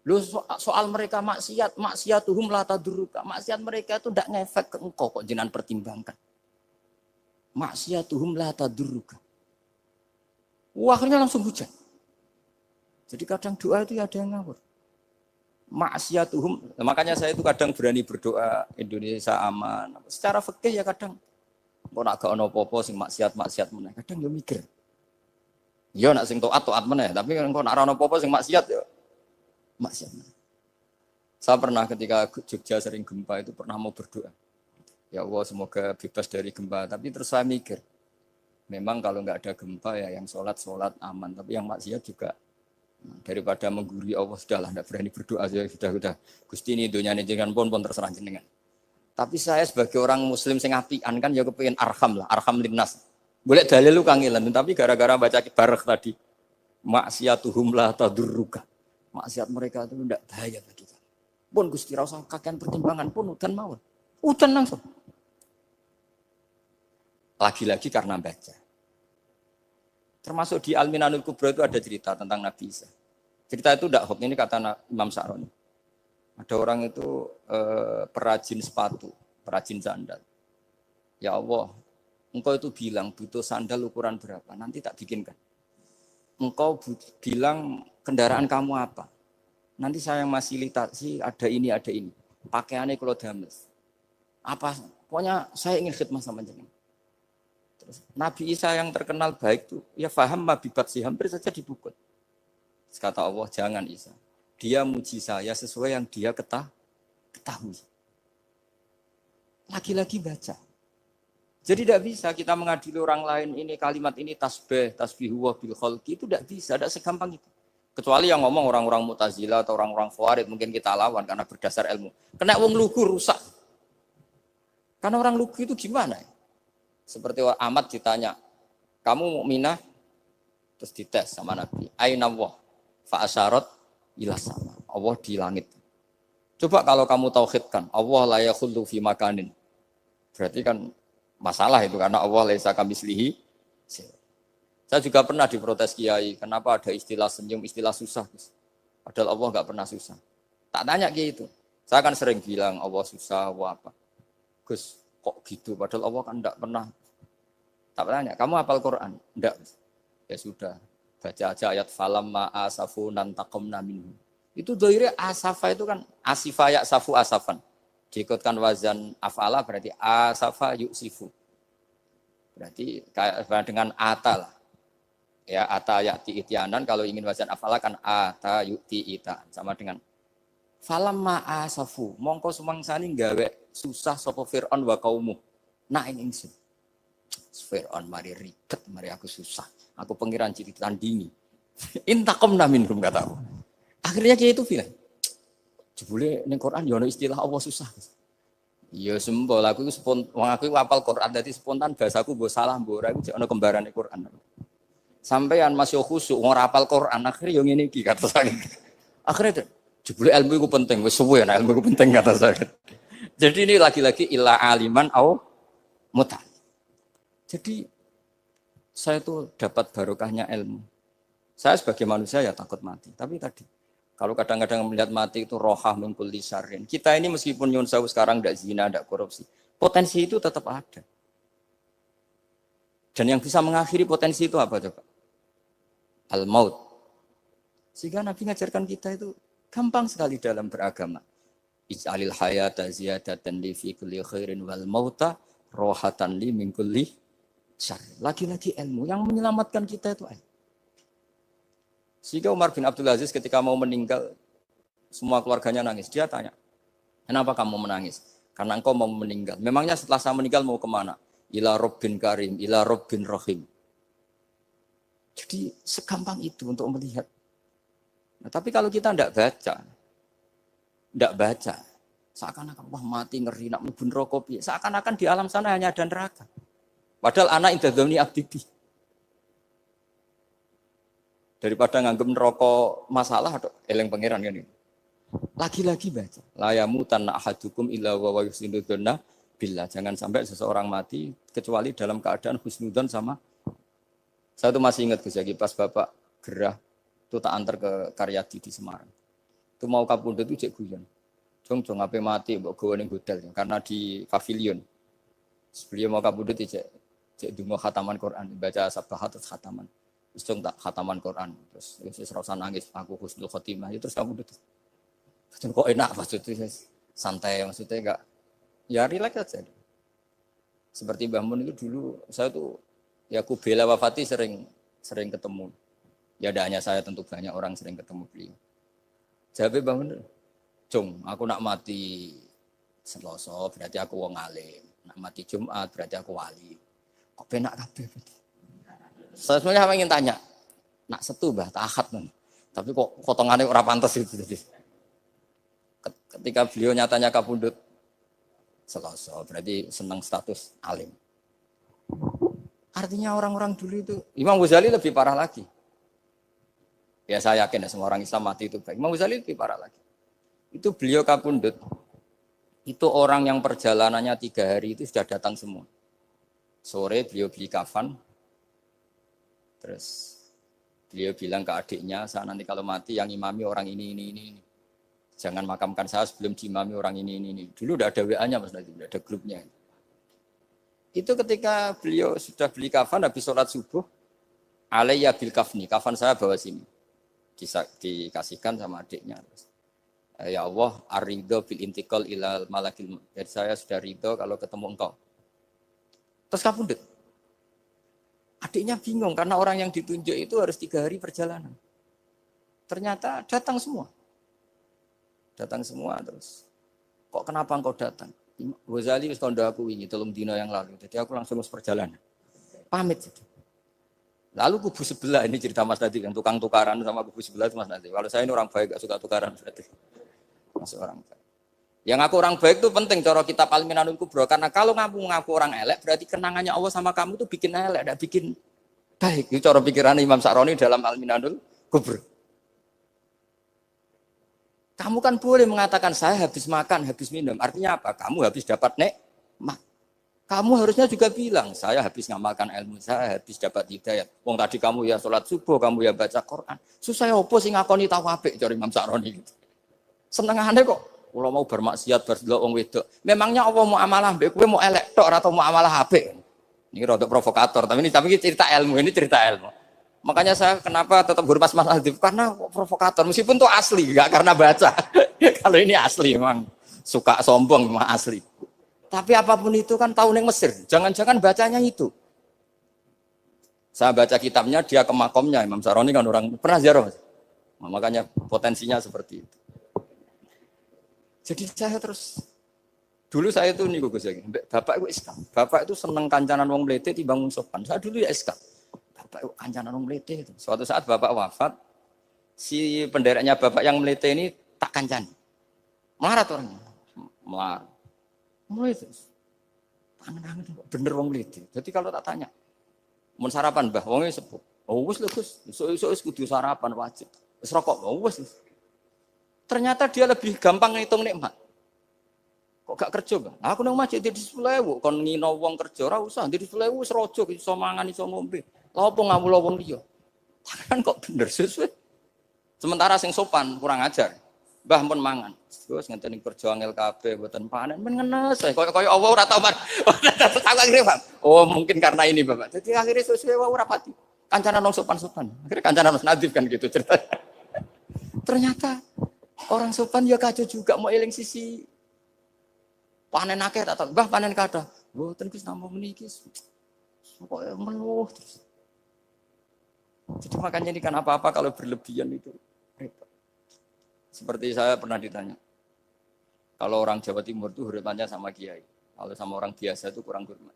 Lu soal mereka maksiatuhum la tadurruka. Maksiat mereka itu enggak ngefek ke engkau kok jenengan pertimbangkan. Maksiatuhum la tadurruka. Akhirnya langsung hujan. Jadi kadang doa itu ada yang ngawur. Maksiatuhum, makanya saya itu kadang berani berdoa Indonesia aman. Secara fikih ya kadang kok nak gak ono apa-apa sing maksiat meneh. Kadang yo mikir. Ya nak sing taat meneh, tapi kok nak ora ono apa-apa sing maksiat ya maksiat. Saya pernah ketika Jogja sering gempa itu pernah mau berdoa. Ya Allah semoga bebas dari gempa, tapi terus saya mikir. Memang kalau nggak ada gempa ya yang sholat aman, tapi yang maksiat juga daripada menggurui Allah sudahlah, nggak berani berdoa sudah Gusti ini dunia ini jangan pun terserah jenengan. Tapi saya sebagai orang Muslim sing apian kan ya kepengen arham linnas. Boleh dalil lu kangelan, tapi gara-gara baca barak tadi maksiatuhum la tadurruka. Maksiat mereka itu tidak bahaya bagi kita. Pun Gusti rasa kakean pertimbangan pun udan mawon. Udan langsung. Lagi-lagi karena baca. Termasuk di Al-Minanul Kubra itu ada cerita tentang Nabi Isa. Cerita itu tidak hoax, ini kata Imam Sa'roni. Ada orang itu perajin sepatu, perajin sandal. Ya Allah, engkau itu bilang butuh sandal ukuran berapa, nanti tak bikinkan. Engkau bilang kendaraan kamu apa, nanti saya yang fasilitasi ada ini. Pakaiannya kalau dames. Apa, pokoknya saya ingin khidmah sama jenengan. Nabi Isa yang terkenal baik itu, ya faham mabibat sih, hampir saja dipukul. Kata Allah, jangan Isa. Dia muji saya sesuai yang dia ketahui. Lagi-lagi baca. Jadi tidak bisa kita mengadili orang lain ini, kalimat ini tasbihu wa bil khalqi, itu tidak bisa, tidak segampang itu. Kecuali yang ngomong orang-orang Mu'tazilah atau orang-orang Khawarij, mungkin kita lawan karena berdasar ilmu. Kena wong lugu rusak. Karena orang lugu itu gimana ya? Seperti Ahmad ditanya, kamu mukminah? Terus dites sama Nabi. Aina Allah? Fa'asyarat ila sama. Allah di langit. Coba kalau kamu tauhidkan, Allah la yakhullu fi makanin. Berarti kan masalah itu karena Allah laisa kamitslihi. Saya juga pernah diprotes kiai, kenapa ada istilah senyum, istilah susah. Padahal Allah enggak pernah susah. Tak tanya gitu. Saya kan sering bilang Allah susah, Allah apa. Gus, kok gitu? Padahal Allah kan tidak pernah. Tak tanya, kamu hafal Quran? Enggak. Ya sudah, baca aja ayat falam ma'asafu nantakomna minhum. Itu doire asafa itu kan asifa ya safu asafan. Diikutkan wazan afala berarti asafa yuksifu. Berarti kayak dengan ata lah. Ya ata ya'ti ityanan, kalau ingin wazan afala kan ata yu'ti ita. Sama dengan falam ma'asafu. Mongko sumangsani gawe susah sapa Fir'aun wa kaumu. Nah ini ingsun. Fir'aun mari ribet, mari aku susah. Aku pengiran ciri tandingi. Intakomna minhum kata aku. Akhirnya dia itu bilang, jebule ning Quran ya ono istilah Allah susah. Ya sembol aku iku wong aku hafal Quran dadi spontan bahasaku mbok salah mbok ora iku jek ono kembarane Quran. Sampeyan masih khusuk ora hafal Quran akhirnya yo ngene iki kata saya. Akhirnya jebule ilmu iku penting wis suwe nek ilmu iku penting kata saya. Jadi ini lagi-lagi illa aliman au muta. Jadi saya tuh dapat barokahnya ilmu. Saya sebagai manusia ya takut mati, tapi tadi kalau kadang-kadang melihat mati itu rohah mingkul lisarin. Kita ini meskipun nyun sewu sekarang tidak zina, tidak korupsi, potensi itu tetap ada. Dan yang bisa mengakhiri potensi itu apa coba? Al-maut. Sehingga Nabi ngajarkan kita itu gampang sekali dalam beragama. Ij'alil hayata ziyadatan li fi kulli khairin wal mauta rohatan li min kulli syarr. Lagi-lagi ilmu yang menyelamatkan kita itu ilmu. Sehingga Umar bin Abdul Aziz ketika mau meninggal, semua keluarganya nangis. Dia tanya, kenapa kamu menangis? Karena engkau mau meninggal. Memangnya setelah saya meninggal mau kemana? Ila Rabbin Karim, ila Rabbin Rahim. Jadi segampang itu untuk melihat. Nah, tapi kalau kita tidak baca, seakan-akan wah mati ngeri nak mlebu neraka piye. Seakan-akan di alam sana hanya ada neraka. Padahal anak indah dzamni abdi. Daripada nganggep neraka masalah atau eleng pangeran kan ini. Lagi-lagi baca. La yamutanna ahadukum illa wa yusnudunna billah. Jangan sampai seseorang mati kecuali dalam keadaan husnudzon sama. Saya tuh masih ingat Gus Yagi pas Bapak gerah itu tak antar ke Karyadi di Semarang. Itu mau kapundhut itu cek guyon. Jong ape mati mbok gawe ning hotel karena di pavilion. Sebelum mau kapundhut cek donga khataman Quran, baca sabahat terus khataman. Terus tak khataman Quran, terus rasa nangis, aku husnul khotimah, terus kamu udah kok enak maksudnya, santai maksudnya enggak, ya relax aja. Seperti Mbah Mun itu dulu, saya tuh, ya aku bela wafati sering ketemu. Ya ada hanya saya tentu banyak orang sering ketemu beliau. Jawabnya Mbah Mun, Jong, aku nak mati Selasa berarti aku wong alim, nak mati Jumat berarti aku wali. Kok penak kabeh berarti. Saya sebenarnya ingin tanya, nak setu bah, tahat nih. Tapi kok potongannya ora pantas itu. Ketika beliau nyatanya kapundhut Selasa, berarti senang status alim. Artinya orang-orang dulu itu, Imam Ghazali lebih parah lagi. Ya saya yakin ya semua orang Islam mati itu baik. Imam Ghazali lebih parah lagi. Itu beliau kapundhut, itu orang yang perjalanannya 3 hari itu sudah datang semua. Sore beliau beli kafan. Terus beliau bilang ke adiknya, saya nanti kalau mati yang imami orang ini. Jangan makamkan saya sebelum diimami orang ini. Dulu udah ada WA-nya Mas Nabi, udah ada grupnya. Itu ketika beliau sudah beli kafan, habis sholat subuh, alayya bil kafni, kafan saya bawa sini. Dikasihkan sama adiknya. Ya Allah, ar-ridho bil intiqal ilal malakil. Jadi saya sudah ridho kalau ketemu engkau. Terus kapundhut. Adiknya bingung karena orang yang ditunjuk itu harus 3 hari perjalanan. Ternyata datang semua. Terus. Kok kenapa engkau datang? Ghazali wis kandha aku wingi 3 dina yang lalu. Jadi aku langsung perjalanan. Pamit. Lalu kubu sebelah ini cerita Mas Nadi yang tukang tukaran sama kubu sebelah itu Mas Nadi. Kalau saya ini orang baik gak suka tukaran berarti. Masuk orang baik. Yang aku orang baik itu penting cara kitab Al-Minanul Kubra karena kalau ngaku orang elek berarti kenangannya Allah sama kamu itu bikin elek, tidak bikin baik. Itu cara pikiran Imam Sa'roni dalam Al-Minanul Kubra. Kamu kan boleh mengatakan saya habis makan, habis minum. Artinya apa? Kamu habis dapat nikmat. Kamu harusnya juga bilang saya habis ngamalkan ilmu, saya habis dapat hidayah. Wong tadi kamu ya sholat subuh, kamu ya baca Quran. Susah opo sing ngakoni tahu apik cara Imam Sa'roni gitu. Senengane kok Kalau mau bermaksiat berdelok wong wedok. Memangnya Allah mau amalah mbek kowe mau elek tok atau mau amalah apik? Ini rada provokator, tapi ini cerita ilmu, ini cerita ilmu. Makanya saya kenapa tetap hormat Mas Adib karena provokator meskipun itu asli, enggak karena baca. Kalau ini asli memang suka sombong memang asli. Tapi apapun itu kan tahu neng Mesir. Jangan-jangan bacanya itu. Saya baca kitabnya, dia ke makomnya Imam Saroni kan orang pernah ziarah. Nah, makanya potensinya seperti itu. Jadi saya terus dulu saya itu nih Gus Yagi, bapak itu Islam. Bapak itu seneng kancanan wong mlete timbang wong sopan. Saya dulu ya Islam. Bapak itu kancanan wong mlete itu. Suatu saat bapak wafat, si pendereknya bapak yang mlete ini tak kancani. Melarat orangnya. Melarat. Mulai terus. Tangan-tangan bener wong mlete. Jadi kalau tak tanya, mau sarapan Mbah, wongnya sepuh. Oh wis lho Gus, esuk kudu sarapan wajib. Wis rokok, oh wis. Ternyata dia lebih gampang ngitung nikmat. Kok gak kerja, Bang? Aku nang masjid di 10.000, kon ngino wong kerja ora usah, di 10.000 wis rojo iso mangan iso ngombe. Lha opo ngawula wong liya? Kan kok bener sesuai. Sementara sing sopan kurang ajar. Mbah pun mangan. Terus ngenteni kerja angel kabeh mboten panen men ngenes. Kaya Allah ora tau man. Aku akhirnya Bang. Oh, mungkin karena ini, Bapak. Jadi akhirnya sesuai wae ora pati. Kancanan wong sopan-sopan. Akhirnya kancanan Mas Nadif kan gitu cerita. Ternyata orang sopan ya kacau juga mau eling sisi panen akeh tak tahu. Mbah panen kathah. Mboten Gus namung meniki. Pokoke meluh terus. Jadi makanya ini kan apa-apa kalau berlebihan itu repot. Seperti saya pernah ditanya. Kalau orang Jawa Timur itu hormatnya sama kiai. Kalau sama orang biasa itu kurang hormat.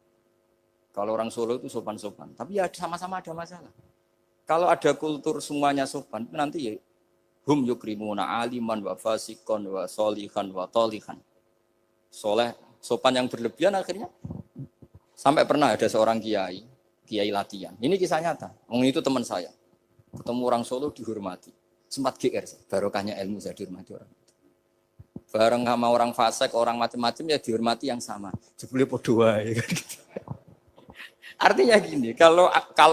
Kalau orang Solo itu sopan-sopan. Tapi ya sama-sama ada masalah. Kalau ada kultur semuanya sopan, nanti ya hum yukrimuna aliman wa fasikon wa solihan wa tolihan. Soleh, sopan yang berlebihan akhirnya sampai pernah ada seorang kiai latihan. Ini kisah nyata. Itu teman saya. Ketemu orang Solo dihormati. Sempat GR, barokahnya ilmu saya dihormati orang. Bareng sama orang fasik, orang macam-macam ya dihormati yang sama. Jebule padha wae. Artinya gini, kalau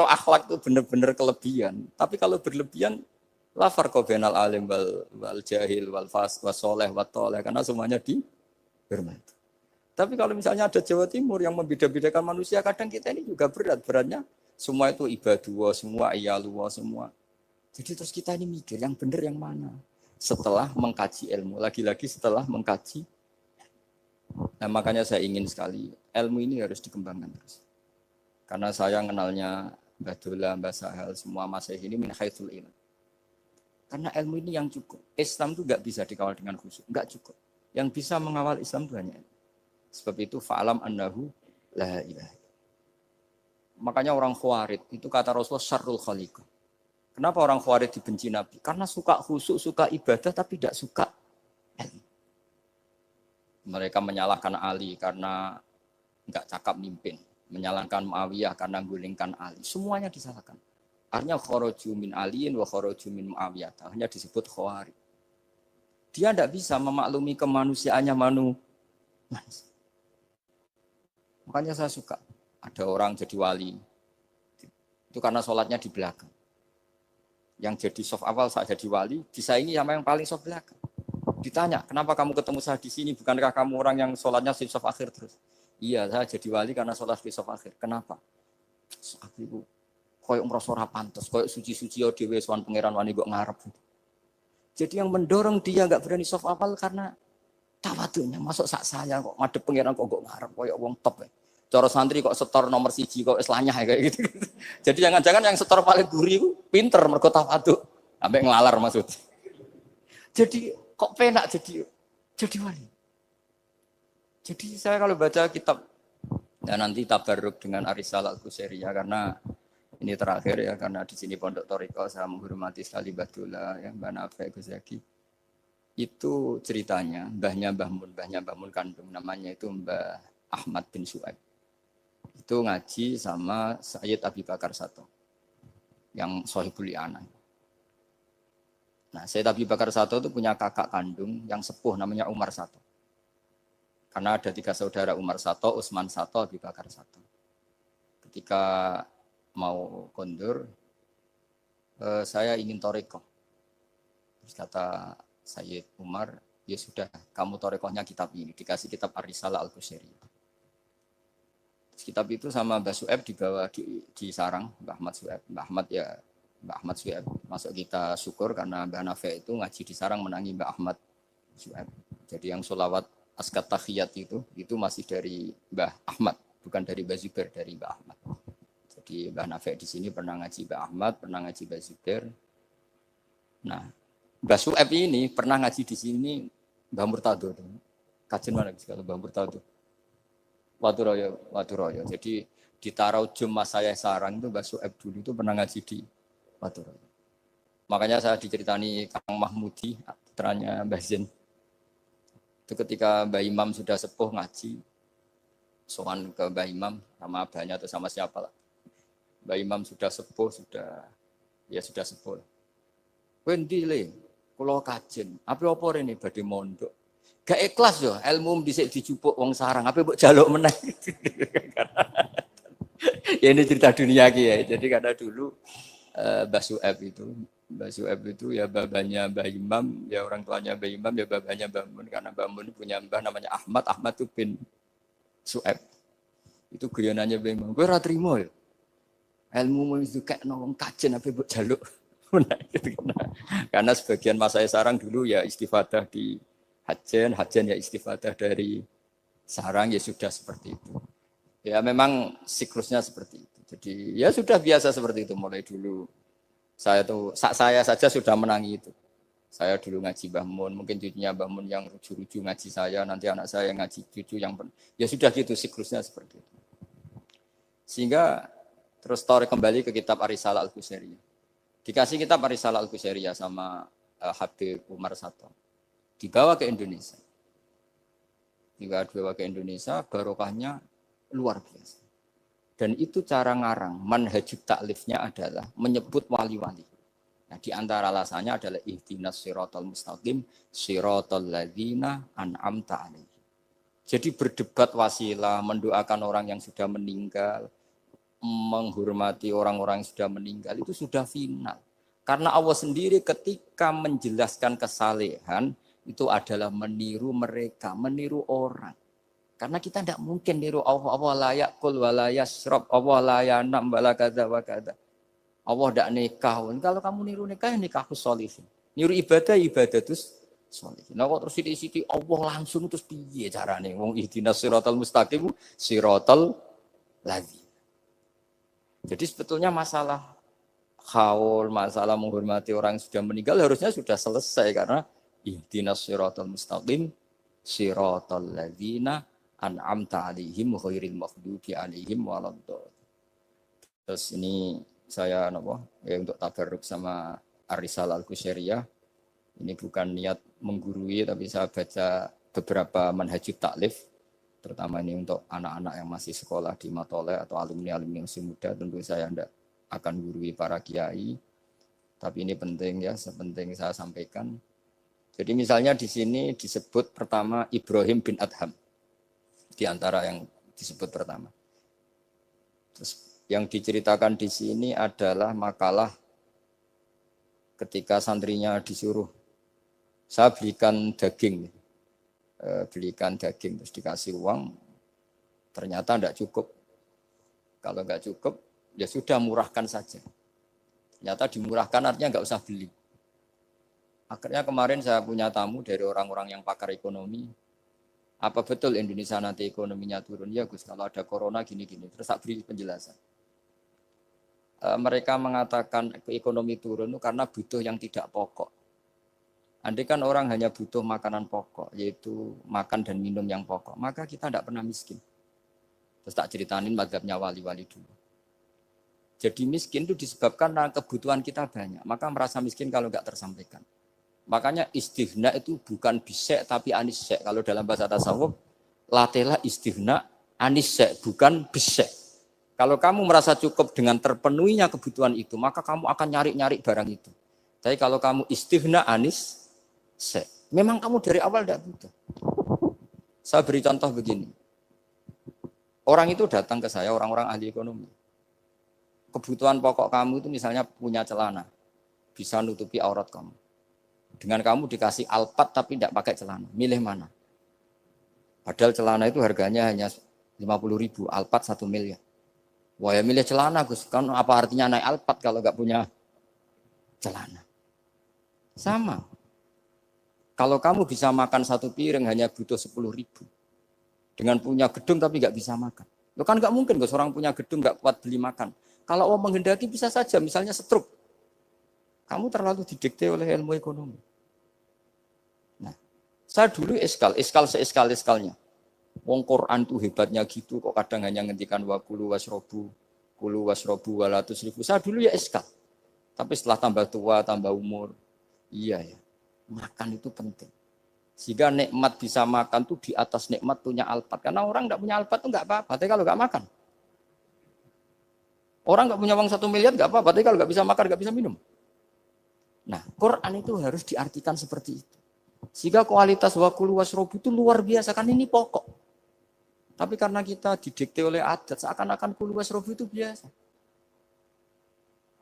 akhlak itu benar-benar kelebihan, tapi kalau berlebihan la farqa bainal alim wal jahil wal fas was saleh wat thaleh karena semuanya dihormati. Tapi kalau misalnya ada Jawa Timur yang membeda-bedakan manusia, kadang kita ini juga beratnya semua itu ibadullah, semua iyalullah, semua. Jadi terus kita ini mikir yang benar yang mana? Setelah mengkaji ilmu, lagi-lagi setelah mengkaji. Nah makanya saya ingin sekali ilmu ini harus dikembangkan terus. Karena saya kenalnya Mbah Dola, Mbah Sahal, semua Masyayikh ini min haitsul ilm. Karena ilmu ini yang cukup. Islam itu enggak bisa dikawal dengan khusyuk, enggak cukup. Yang bisa mengawal Islam itu hanya ilmu. Sebab itu fa'alam annahu la ilaha. Makanya orang Khawarij itu kata Rasulullah syarrul khaliqah. Kenapa orang Khawarij dibenci Nabi? Karena suka khusyuk, suka ibadah tapi tidak suka ilmu. Mereka menyalahkan Ali karena enggak cakap mimpin, menyalahkan Muawiyah karena gulingkan Ali. Semuanya disalahkan. Artinya kharaju min aliyin wa kharaju min Muawiyah. Hanya disebut Khawarij. Dia tidak bisa memaklumi kemanusiaannya manusia. Makanya saya suka ada orang jadi wali. Itu karena sholatnya di belakang. Yang jadi soft awal saat jadi wali, disaingi sama yang paling soft belakang. Ditanya, kenapa kamu ketemu saya di sini? Bukankah kamu orang yang sholatnya di soft akhir terus? Iya, saya jadi wali karena sholat di soft akhir. Kenapa? Aku itu koyok merasa ora pantes, koyok suci-suci ya dhewe sowan pangeran wani kok ngarep. Jadi yang mendorong dia enggak berani soft awal karena tawadhunya. Masuk sak saya kok ngadep pangeran kok ngarep koyok wong top. Cara santri kok setor nomor 1 kok wis lanyah kayak gitu. Jadi jangan-jangan yang setor paling guri itu pinter mergo tawadhu. Sampai ngelalar maksud. Jadi kok penak jadi wali. Jadi saya kalau baca kitab ya nanti tabarruk dengan Arisalah Al-Qusairiyah karena ini terakhir ya karena di sini Pondok Thariqah saya menghormati sekali Mbah Dola ya Mbah Nafi Gus Yaki. Itu ceritanya mbahnya Mbah Mun kandung namanya itu Mbah Ahmad bin Su'aib. Itu ngaji sama Sayyid Abi Bakar Sato yang Sohibul I'anah. Nah, Sayyid Abi Bakar Sato itu punya kakak kandung yang sepuh namanya Umar Sato. Karena ada 3 saudara Umar Sato, Utsman Sato, Abi Bakar Sato. Ketika mau kondur, saya ingin thariqah. Terus kata Sayyid Umar, Ya sudah, kamu torekohnya kitab ini. Dikasih kitab Ar-Risalah Al-Qusairiyah. Kitab itu sama Mbah Su'eb dibawa di sarang Mbah Ahmad Su'eb. Mbah Ahmad Su'eb. Masuk kita syukur karena Mbah Nafi itu ngaji di sarang menangi Mbah Ahmad Su'eb. Jadi yang sholawat askat tahiyat itu masih dari Mbah Ahmad, bukan dari Mbah Zubair, dari Mbah Ahmad. Jadi Mbah Nafi di sini pernah ngaji Mbah Ahmad, pernah ngaji Mbah Zubair. Nah, Mbah Su'eb ini pernah ngaji di sini Mbah Murtado. Kajian mana kalau Mbah Murtado? Waturoyo. Jadi di Taraujum Mas saya sarang itu Mbah Su'eb dulu itu pernah ngaji di Waturoyo. Makanya saya diceritani Kang Mahmudi, putranya Mbah Zain. Itu ketika Mbah Imam sudah sepuh ngaji, sowan ke Mbah Imam sama abahnya atau sama siapa lah. Mbah Imam sudah sepuh, sudah sepuh. Kowe ndi le? Kula kajen. Apa rene badhe mondok. Gak ikhlas yo, ilmu dhisik dijupuk wong sarang, apa mbok jaluk meneh. Ya ini cerita dunia ki ya. Jadi karena dulu Mbah Su'eb itu ya babanya Mbah Imam, ya orang tuanya Mbah Imam, ya babanya Mbah Mun. Karena Mbah Mun punya mbah namanya Ahmad itu bin Su'eb. Itu guyonannya Mbah Imam. Kowe ora trimo ya. Ilmu itu kayak wong kajen apa mbok jaluk. Karena sebagian masa sarang dulu ya istifadah di hajen ya istifadah dari sarang, ya sudah seperti itu. Ya memang siklusnya seperti itu. Jadi ya sudah biasa seperti itu mulai dulu. Saya saja sudah menangi itu. Saya dulu ngaji Mbah Mun, mungkin cucunya Mbah Mun yang ruju-ruju ngaji saya, nanti anak saya yang ngaji cucu yang ya sudah gitu siklusnya seperti itu. Sehingga terus tarik kembali ke kitab Ar-Risalah Al-Qusairiyah. Dikasih kitab Ar-Risalah Al-Qusairiyah sama Habib Umar Sato. Dibawa ke Indonesia. Barokahnya luar biasa. Dan itu cara ngarang, manhajut taklifnya adalah menyebut wali-wali. Nah, di antara alasannya adalah ihdinas siratal mustaqim, siratal ladzina an'amta alaihim. Jadi berdebat wasilah, mendoakan orang yang sudah meninggal, menghormati orang-orang yang sudah meninggal itu sudah final. Karena Allah sendiri ketika menjelaskan kesalehan itu adalah meniru mereka, meniru orang. Karena kita tidak mungkin niru Allah la yakul wa la yasrab, Allah la yanam wa la kadza wa kadza. Allah tidak nikah. Kalau kamu niru nikah, ya nikahus sholihin. Niru ibadah terus sholihin. Nah kok terus sithik-sithik Allah langsung terus piye carane? Wong ihdinas siratal mustaqim, siratal ladzina. Jadi sebetulnya masalah haul, masalah menghormati orang yang sudah meninggal harusnya sudah selesai karena ihdinas siratal mustaqim siratal ladzina an'amta 'alaihim ghairil maghdubi 'alaihim waladdallin. Terus ini saya untuk tabarruk sama Ar-Risalah Al-Qusairiyah. Ini bukan niat menggurui tapi saya baca beberapa manhajut taklif. Terutama ini untuk anak-anak yang masih sekolah di Matole atau alumni-alumni yang masih muda, tentu saya tidak akan gurui para kiai. Tapi ini penting ya, sepenting saya sampaikan. Jadi misalnya di sini disebut pertama Ibrahim bin Adham. Di antara yang disebut pertama. Terus yang diceritakan di sini adalah makalah ketika santrinya disuruh, saya belikan daging terus dikasih uang, ternyata tidak cukup. Kalau nggak cukup, ya sudah murahkan saja. Ternyata dimurahkan artinya nggak usah beli. Akhirnya kemarin saya punya tamu dari orang-orang yang pakar ekonomi. Apa betul Indonesia nanti ekonominya turun? Ya Gus, kalau ada corona gini-gini. Terus saya beri penjelasan. Mereka mengatakan ekonomi turun karena butuh yang tidak pokok. Andai kan orang hanya butuh makanan pokok, yaitu makan dan minum yang pokok, maka kita tidak pernah miskin. Terus tak ceritainin mazhabnya wali-wali dulu. Jadi miskin itu disebabkan karena kebutuhan kita banyak, maka merasa miskin kalau nggak tersampaikan. Makanya istighna itu bukan bisek tapi anisek. Kalau dalam bahasa tasawuf, latela istighna anisek, bukan bisek. Kalau kamu merasa cukup dengan terpenuhinya kebutuhan itu, maka kamu akan nyari-nyari barang itu. Tapi kalau kamu istighna anis, memang kamu dari awal tidak butuh. Saya beri contoh begini. Orang itu datang ke saya, orang-orang ahli ekonomi. Kebutuhan pokok kamu itu misalnya punya celana, bisa nutupi aurat kamu. Dengan kamu dikasih Alphard tapi tidak pakai celana. Milih mana? Padahal celana itu harganya hanya 50.000, Alphard 1 miliar. Wah ya milih celana Gus, kan apa artinya naik Alphard kalau nggak punya celana? Sama. Kalau kamu bisa makan satu piring hanya butuh 10.000. Dengan punya gedung tapi nggak bisa makan. Lo kan nggak mungkin Gus, orang punya gedung nggak kuat beli makan. Kalau Allah menghendaki bisa saja, misalnya stroke. Kamu terlalu didikte oleh ilmu ekonomi. Nah, saya dulu iskal seeskal-eskalnya. Wong Quran tuh hebatnya gitu, kok kadang hanya ngendikan wa kulu wasrobu walatus ribu. Saya dulu ya iskal. Tapi setelah tambah tua, tambah umur, iya ya, makan itu penting. Sehingga nikmat bisa makan tuh di atas nikmat punya Alphard. Karena orang nggak punya Alphard tuh nggak apa-apa, tapi kalau nggak makan. Orang nggak punya uang 1 miliar nggak apa-apa, tapi kalau nggak bisa makan, nggak bisa minum. Nah, Quran itu harus diartikan seperti itu. Sehingga kualitas wa kulu wasrobu itu luar biasa, kan ini pokok. Tapi karena kita didikte oleh adat, seakan-akan kulu wasrobu itu biasa.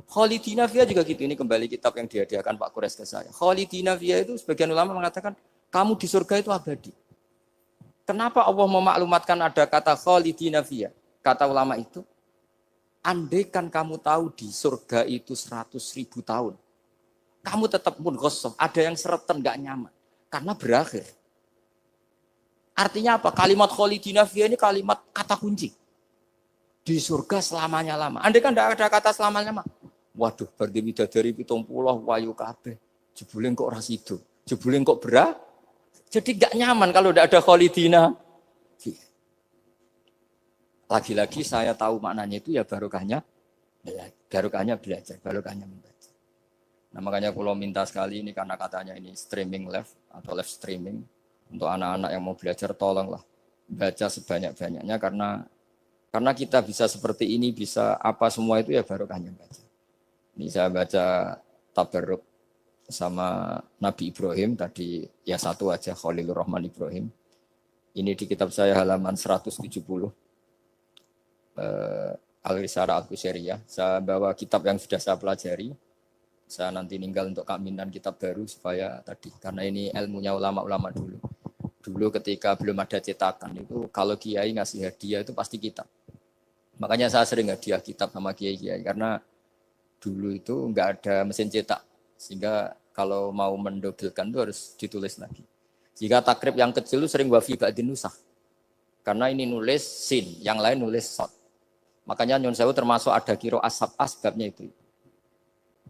Khalidina Fiyah juga gitu, ini kembali kitab yang dihadiahkan Pak Kures ke saya. Khalidina Fiyah itu sebagian ulama mengatakan, kamu di surga itu abadi. Kenapa Allah memaklumatkan ada kata Khalidina Fiyah? Kata ulama itu, andaikan kamu tahu di surga itu 100.000 tahun, kamu tetap munghossoh, ada yang seretan, gak nyaman. Karena berakhir. Artinya apa? Kalimat Khalidina Fiyah ini kalimat kata kunci. Di surga selamanya lama. Andai kan tidak ada kata selamanya lama. Waduh, berarti bidadari 70 wayu kabeh. Jebule kok ras itu. Jebule kok berat. Jadi gak nyaman kalau tidak ada Khalidina Fiyah. Lagi-lagi saya tahu maknanya itu ya barokahnya belajar, barokahnya membaca. Nah makanya kalau minta sekali ini karena katanya ini streaming live atau live streaming. Untuk anak-anak yang mau belajar tolonglah baca sebanyak-banyaknya karena kita bisa seperti ini, bisa apa semua itu ya barokahnya baca. Ini saya baca Tabarruk sama Nabi Ibrahim tadi ya satu aja Khalilur Rahman Ibrahim. Ini di kitab saya halaman 170 Al-Risalah Al-Qusairiyah. Saya bawa kitab yang sudah saya pelajari. Saya nanti ninggal untuk kaminan kitab baru supaya tadi karena ini ilmunya ulama-ulama dulu. Dulu ketika belum ada cetakan itu kalau kiai ngasih hadiah itu pasti kitab. Makanya saya sering hadiah kitab sama kiai-kiai karena dulu itu enggak ada mesin cetak sehingga kalau mau mendobelkan itu harus ditulis lagi. Jika takrib yang kecil itu sering wafi ba'din nusah. Karena ini nulis sin, yang lain nulis sod. Makanya Nyun Sewu termasuk ada kiro asbabnya itu.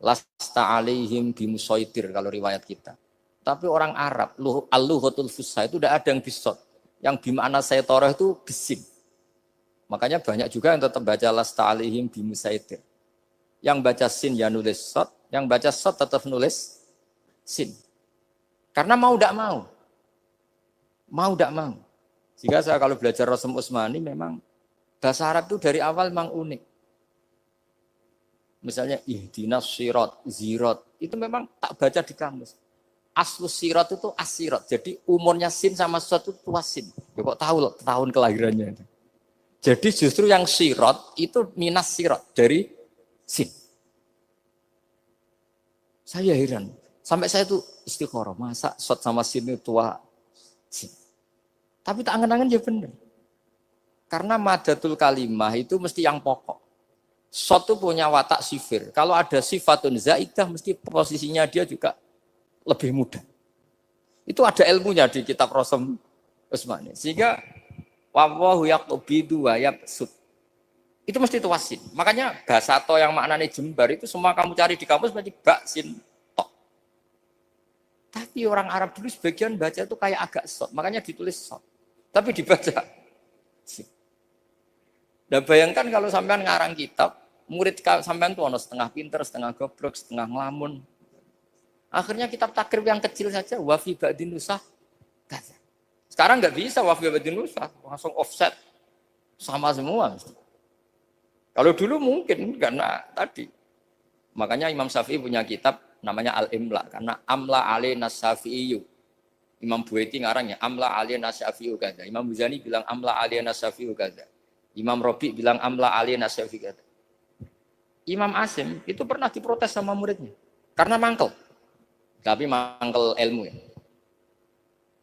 Lasta alaihim bimusaitir kalau riwayat kita. Tapi orang Arab, al-lughatul fusha itu tidak ada yang bisot. Yang bimana saytorah itu bisin. Makanya banyak juga yang tetap baca lasta alaihim bimusaitir. Yang baca sin ya nulis sot, yang baca sot tetap nulis sin. Karena mau tidak mau. Mau tidak mau. Jika saya kalau belajar Rasul Utsmani memang bahasa Arab itu dari awal memang unik. Misalnya ihdinas sirat, zirat, itu memang tak baca di kamus. Aslus sirat itu asirat. Jadi umurnya sin sama sesuatu itu tua sin. Ya kok tahu loh tahun kelahirannya. Jadi justru yang sirat itu minas sirat dari sin. Saya heran. Sampai saya tuh istiqoroh. Masa sot sama sin itu tua sin. Tapi tak angen-angen ya benar. Karena madatul kalimah itu mesti yang pokok. Sot itu punya watak sifir. Kalau ada sifatun zaidah mesti posisinya dia juga lebih mudah. Itu ada ilmunya di kitab Rasul Utsmani. Sehingga wallahu yaqbidu wa yabsut. Itu mesti tuasin. Makanya bahasa to yang maknanya jembar itu semua kamu cari di kampus berarti baksin tok. Tapi orang Arab dulu sebagian baca itu kayak agak sot. Makanya ditulis sot. Tapi dibaca sin. Dan bayangkan kalau sampean ngarang kitab, murid sampean tuh ono setengah pinter, setengah goblok, setengah ngelamun. Akhirnya kitab takrib yang kecil saja wafi ba'din nusah. Sekarang nggak bisa wafi ba'din nusah, langsung offset sama semua. Kalau dulu mungkin karena tadi. Makanya Imam Syafi'i punya kitab namanya Al-Imla karena amla alaina Syafi'i. Imam Buaiti ngarangnya amla alaina Syafi'i kaza. Imam Muzani bilang amla alaina Syafi'i kaza. Imam Rabi bilang amla alaina Syafi'i kaza. Imam Asim itu pernah diprotes sama muridnya karena mangkel. Tapi mangkel ilmu ya.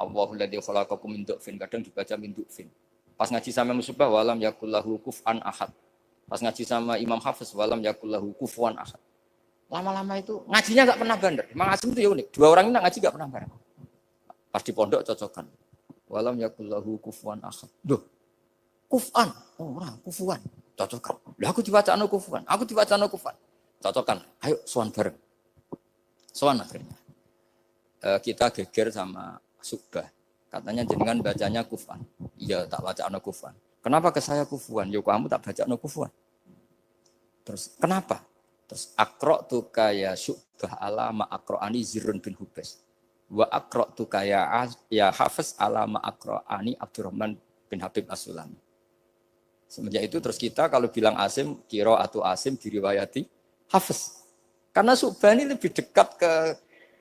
Allahul ladzi khalaqakum min du'fin, kadang dibaca min du'fin. Pas ngaji sama musibah walam yakullahu kuf'an ahad. Pas ngaji sama Imam Hafiz walam yakullahu kufuwan ahad. Lama-lama itu ngajinya enggak pernah bandar. Imam Asim itu ya unik. Dua orang ini ngaji enggak pernah bareng. Pas di pondok cocokan. Walam yakullahu kufuwan ahad. Duh. Kuf'an, orang kufuwan. Cocokan. Lah aku diwacana kufuwan. Aku diwacana kufuwan. Cocokan. Ayo sowan bareng. Sowan akhirnya. Kita geger sama Subah. Katanya jenengan bacanya kufan. Iya, tak baca ana kufan. Kenapa ke saya kufuan? Yo kamu tak baca ana kufan. Terus kenapa? Terus aqra'tu kaya Subah ala ma aqra'ani Zirrun bin Hubes. Wa aqra'tu kaya ya Hafiz ala ma aqra'ani Abdurrahman bin Habib As-Sulami. Semenjak itu terus kita kalau bilang Asim, qira'atu Asim diriwayati Hafiz. Karena Subah ini lebih dekat ke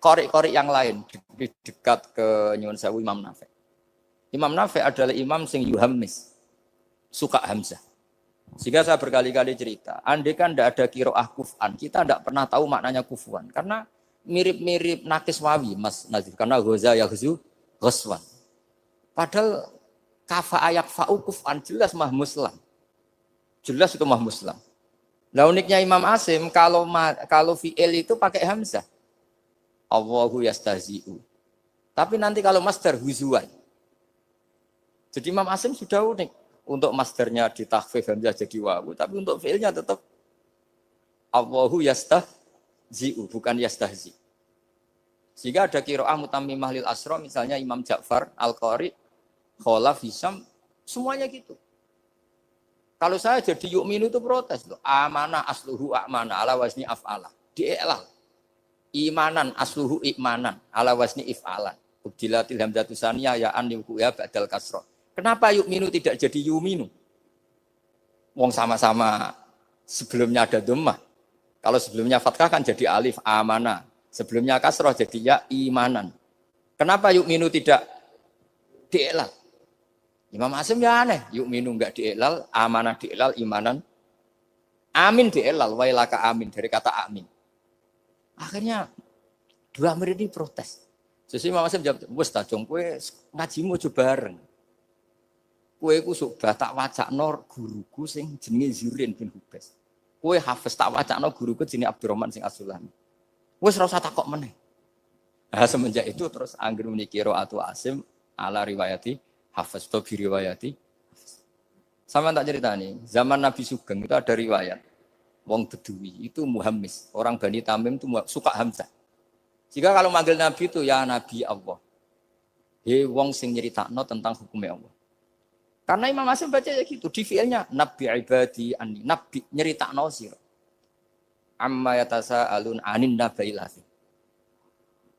korek-korek yang lain, lebih dekat ke Nyuwun Sewu Imam Nafi'. Imam Nafi' adalah imam sing yuhammis, suka hamzah. Sehingga saya berkali-kali cerita, andai kan tidak ada qiraah kuf'an, kita tidak pernah tahu maknanya kufuan. Karena mirip-mirip nakis wawi, Mas Nazif. Karena ghoza yaghzu ghoswan. Padahal kafa ayak fa'u kuf'an jelas mah muslam. Jelas itu mah muslam. Nah uniknya Imam Asim, kalau fi'il itu pakai hamzah. Allahu yastahzi'u. Tapi nanti kalau masdar huzuan. Jadi Imam Asim sudah unik. Untuk masdarnya ditakhfif hamzah jadi wawu. Tapi untuk fi'ilnya tetap Allahu yastahzi'u. Bukan yastahzi. Sehingga ada qiraah mutammimah lil asra. Misalnya Imam Ja'far, Al-Qari, Khalaf, Hisam. Semuanya gitu. Kalau saya jadi yu'minu itu protes. Amanah asluhu a'manah ala wazni af'alah. Di'elal. Imanan asluhu imanan ala wasni if'alan. Ubdilatil hamzatu saniyah ya an yukuya ba'dal kasrah. Kenapa yu'minu tidak jadi yuminu? Wong sama-sama sebelumnya ada dhammah. Kalau sebelumnya fathah kan jadi alif amanah. Sebelumnya kasrah jadi ya imanan. Kenapa yu'minu tidak di'ilal? Imam Asim ya aneh. Yu'minu enggak di'ilal, amanah di'ilal, imanan. Amin di'ilal, wailaka amin. Dari kata amin. Akhirnya dua murid ini protes. Sesuai Imam Asim jawab, wes tajong kue ngajimu coba bareng. Kue ku subah tak wacakno guruku sing jenenge Zirrun bin Hubes. Kue Hafiz tak wacakno guruku jenenge Abdurrahman sing As-Sulami. Wes ora usah takok meneh. Nah, semenjak itu terus anggere muni qiraatu Asim ala riwayati Hafiz to riwayati. Sama tak ceritani, zaman Nabi Sugeng itu ada riwayat. Wong Bedui itu muhammis, orang Bani Tamim itu suka hamzah. Jika kalau manggil Nabi itu ya Nabi Allah. He wong sing nyeritakno tentang hukumnya Allah. Karena Imam Asim baca ya gitu, di fiilnya Nabi ibadi anni, Nabi nyeritakno sira. Amma yatasaalun anin nabailahi.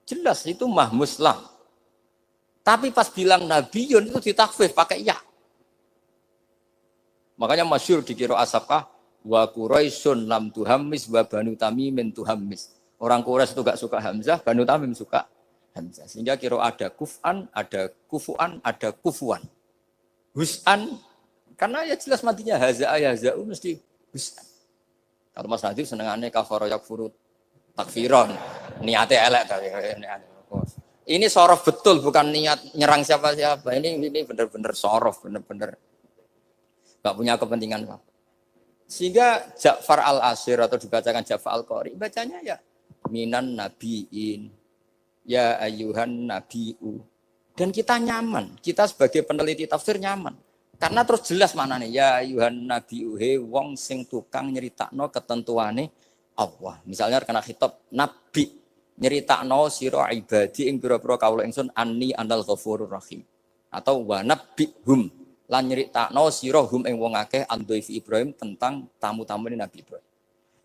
Jelas itu mah muslam. Tapi pas bilang nabiyun itu ditakfif pakai ya. Makanya masyhur di qiraah Asapkah wa Quraisyun lam tuhammis wa Banu Tamimin tuhammis. Orang Quraisy itu gak suka hamzah, Banu Tamim suka hamzah. Sehingga kira ada kuf'an, ada kufu'an, ada kufuan. Hus'an, karena ya jelas matinya haza'a yaza'u mesti hus'an. Kalau Mas Nadif senengannya kafara yakfuru takfiron. Niatnya elek tapi ini sorof betul, bukan niat nyerang siapa-siapa. Ini benar-benar sorof, benar-benar gak punya kepentingan apa. Sehingga Ja'far al-Asir atau dibacakan Ja'far al-Qari, bacanya ya minan nabiin, ya ayuhan nabiu. Dan kita nyaman, kita sebagai peneliti tafsir nyaman. Karena terus jelas maknanya, ya ayuhan nabiu, he wong sing tukang nyeritakno ketentuane Allah. Misalnya kena khitab nabi, nyeritakno sira ibadi ing pira-pira kawula ingsun anni anal ghafurur rahim. Atau wa nabbihum lan nyeritakno sira hum ing wong akeh andhaifi Ibrahim tentang tamu-tamu Nabi Ibrahim.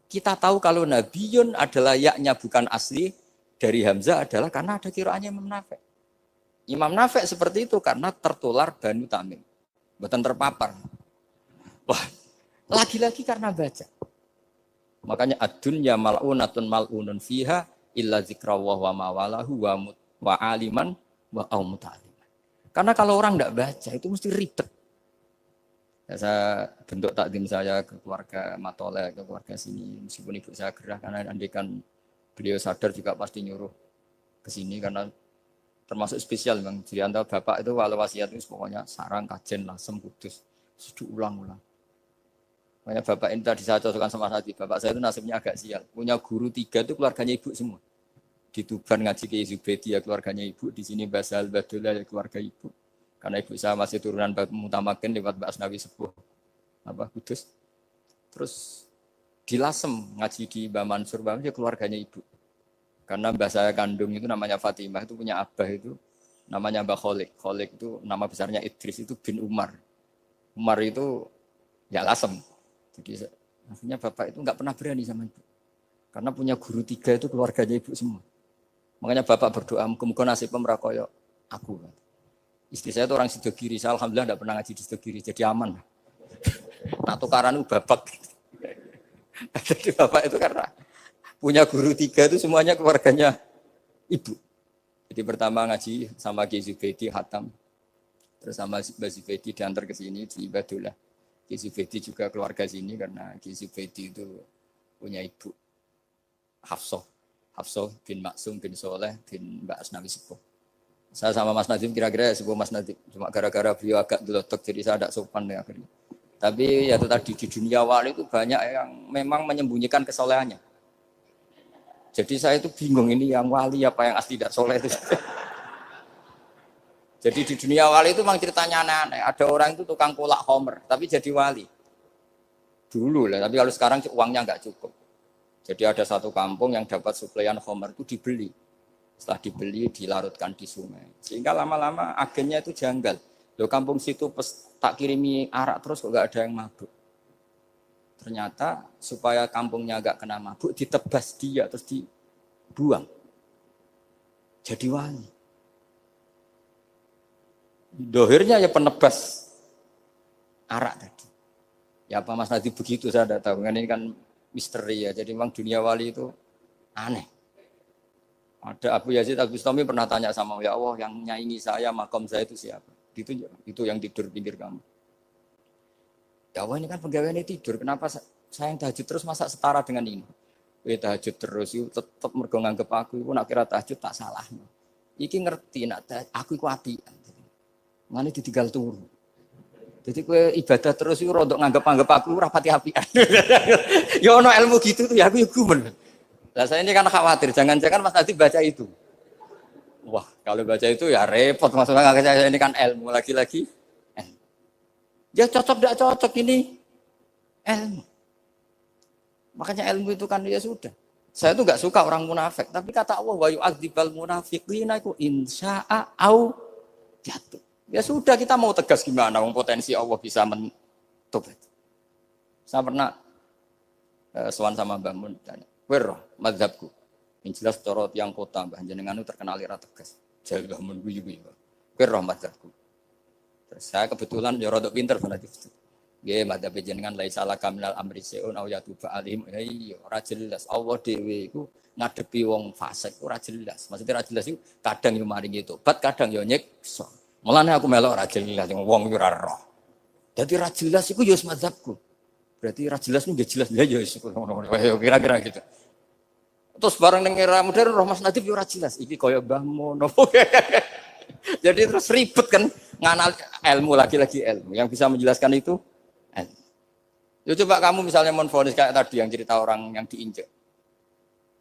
Kita tahu kalau nabiyun adalah yaknya bukan asli dari Hamzah adalah karena ada qiraahnya Imam Nafi'. Imam Nafi' seperti itu karena tertular Banu Tamim. Mboten terpapar. Wah, lagi-lagi karena baca. Makanya ad-dunya mal'unatun mal'unun fiha illa zikrawah wa mawalahu wa aliman wa muta'aliman. Karena kalau orang enggak baca itu mesti ribet. Ya, saya bentuk takdim saya ke keluarga Matole, ke keluarga sini. Meskipun ibu saya gerah, karena andikan beliau sadar juga pasti nyuruh ke sini karena termasuk spesial Bang. Jadi antara bapak itu walau wasiat itu pokoknya sarang, kajen, lasem, kudus. Sudah ulang-ulang. Makanya bapak ini tadi saya cocokkan sama Hadi. Bapak saya itu nasibnya agak sial. Punya guru 3 itu keluarganya ibu semua. Di Tuban ngaji ke Zubedi ya keluarganya ibu. Di sini Basal Badullah ya keluarga ibu. Karena ibu saya masih turunan Mutamakin lewat Mbak Asnawi Sepuh. Kudus. Terus di Lasem ngaji di Mbak Mansur, ya keluarganya ibu. Karena mbah saya kandung itu namanya Fatimah, itu punya abah itu namanya Mbah Kholik. Kholik itu nama besarnya Idris, itu bin Umar. Umar itu ya Lasem. Jadi akhirnya bapak itu enggak pernah berani sama ibu. Karena punya guru 3 itu keluarganya ibu semua. Makanya bapak berdoa, muka-muka nasib pemerakoyo aku. Istri saya itu orang Sidogiri, saya alhamdulillah enggak pernah ngaji di Sidogiri, jadi aman. Nah tukaran itu babak. Jadi bapak itu karena punya guru 3 itu semuanya keluarganya ibu. Jadi pertama ngaji sama Ki Zubedi Hatam. Terus sama Mbak Zubedi diantar ke sini di Badullah. Ki Zubedi juga keluarga sini karena Ki Zubedi itu punya ibu Hafsah. Hafsah bin Maksum bin Soleh bin Mbak Asnawi Sepuh. Saya sama Mas Nadim kira-kira sepuh Mas Nadim. Cuma gara-gara beliau agak delotok jadi saya tidak sopan ya akhirnya. Tapi ya tadi di dunia wali itu banyak yang memang menyembunyikan kesolehannya. Jadi saya itu bingung ini yang wali apa yang asli tidak soleh itu. Jadi di dunia wali itu memang ceritanya aneh-aneh. Ada orang itu tukang kolak homer, tapi jadi wali. Dulu lah, tapi kalau sekarang uangnya nggak cukup. Jadi ada satu kampung yang dapat suplaian homer itu dibeli. Setelah dibeli dilarutkan di sungai. Sehingga lama-lama agennya itu janggal. Loh kampung situ tak kirimi arak terus kok nggak ada yang mabuk. Ternyata supaya kampungnya nggak kena mabuk ditebas dia terus dibuang. Jadi wali. Dohirnya ya penebas arak tadi. Ya apa Mas Nadi begitu saya tidak tahu. Ini kan misteri ya. Jadi memang dunia wali itu aneh. Ada Abu Yazid Al-Bustami pernah tanya sama ya Allah yang nyaingi saya makom saya itu siapa? Itu yang tidur pinggir kamu. Ya Allah ini kan pegawainya tidur. Kenapa saya yang tahajud terus masa setara dengan ini? Tahajud terus itu tetap mergo nganggep aku itu nak kira tahajud tak salah. Iki ngerti nak aku iku apian. Ngene ditinggal turu. Jadi kowe ibadah terus iku rodok nganggep aku ora pati apian. Ya ono ilmu gitu tuh ya aku gumen. Lah saya ini kan khawatir jangan-jangan Mas Adi baca itu. Wah, kalau baca itu ya repot maksudnya enggak saya ini kan ilmu lagi-lagi. Ya cocok enggak cocok ini ilmu. Makanya ilmu itu kan ya sudah. Saya tuh enggak suka orang munafik, tapi kata Allah wa yu'adzibal munafiqina iku insya'a au jatuh. Ya sudah kita mau tegas gimana wong potensi Allah bisa mentobat. Saya pernah sowan sama Mbah Mun tanya, "Wer mazhabku?" Yang jelas cara tiyang kota Mbah jenengan terkenal ora tegas. Jare Mbah Mun guyu-guyu. "Wer mazhabku?" Terus saya kebetulan ya rada pinter fanatik. Nggih mazhab jenengan laisa laka minal amri seun au yatuba alim. Iya ora jelas Allah dhewe iku ngadepi wong fasik ora jelas. Maksudnya ora jelas iku kadang yo maringi tobat, kadang yo nyiksa. Mulane aku melok ra jelas wong ora roh. Dadi ra jelas iku ya mazhabku. Berarti ra jelas nggih jelas ya ya kira-kira gitu. Terus bareng ning era modern roh Mas Nadif yo ora jelas. Iki kaya Mbah Mun. Jadi terus ribet kan nganal ilmu lagi-lagi ilmu. Yang bisa menjelaskan itu ilmu. Ya coba kamu misalnya menfonis kayak tadi yang cerita orang yang diinjek.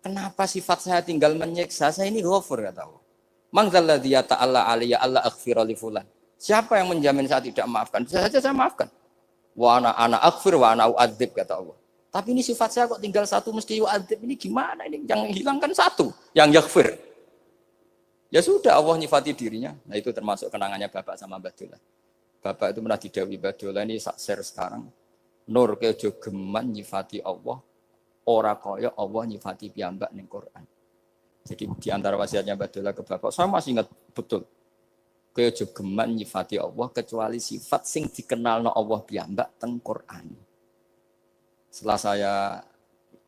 Kenapa sifat saya tinggal menyiksa? Saya ini ghafur kata Allah. Man dzalladzi yata'alla alayya alla aghfira li fulan. Siapa yang menjamin saya tidak maafkan? Bisa saja saya maafkan. Wa ana aghfir wa ana u'adzib kata Allah. Tapi ini sifat saya kok tinggal satu mesti u'adzib. Ini gimana ini? Yang hilangkan satu, yang yaghfir. Ya sudah Allah nyifati dirinya. Nah itu termasuk kenangannya Bapak sama Mbak Dola. Bapak itu pernah didhawuhi Mbak Dola ini sak share sekarang. Nur kejo geman nyifati Allah. Ora kaya Allah nyifati piyambak ning Quran. Jadi di antara wasiatnya Mbak Dola ke Bapak, saya masih ingat betul. Kaya jogeman nyifati Allah kecuali sifat sing dikenalno Allah piyambak teng Quran. Setelah saya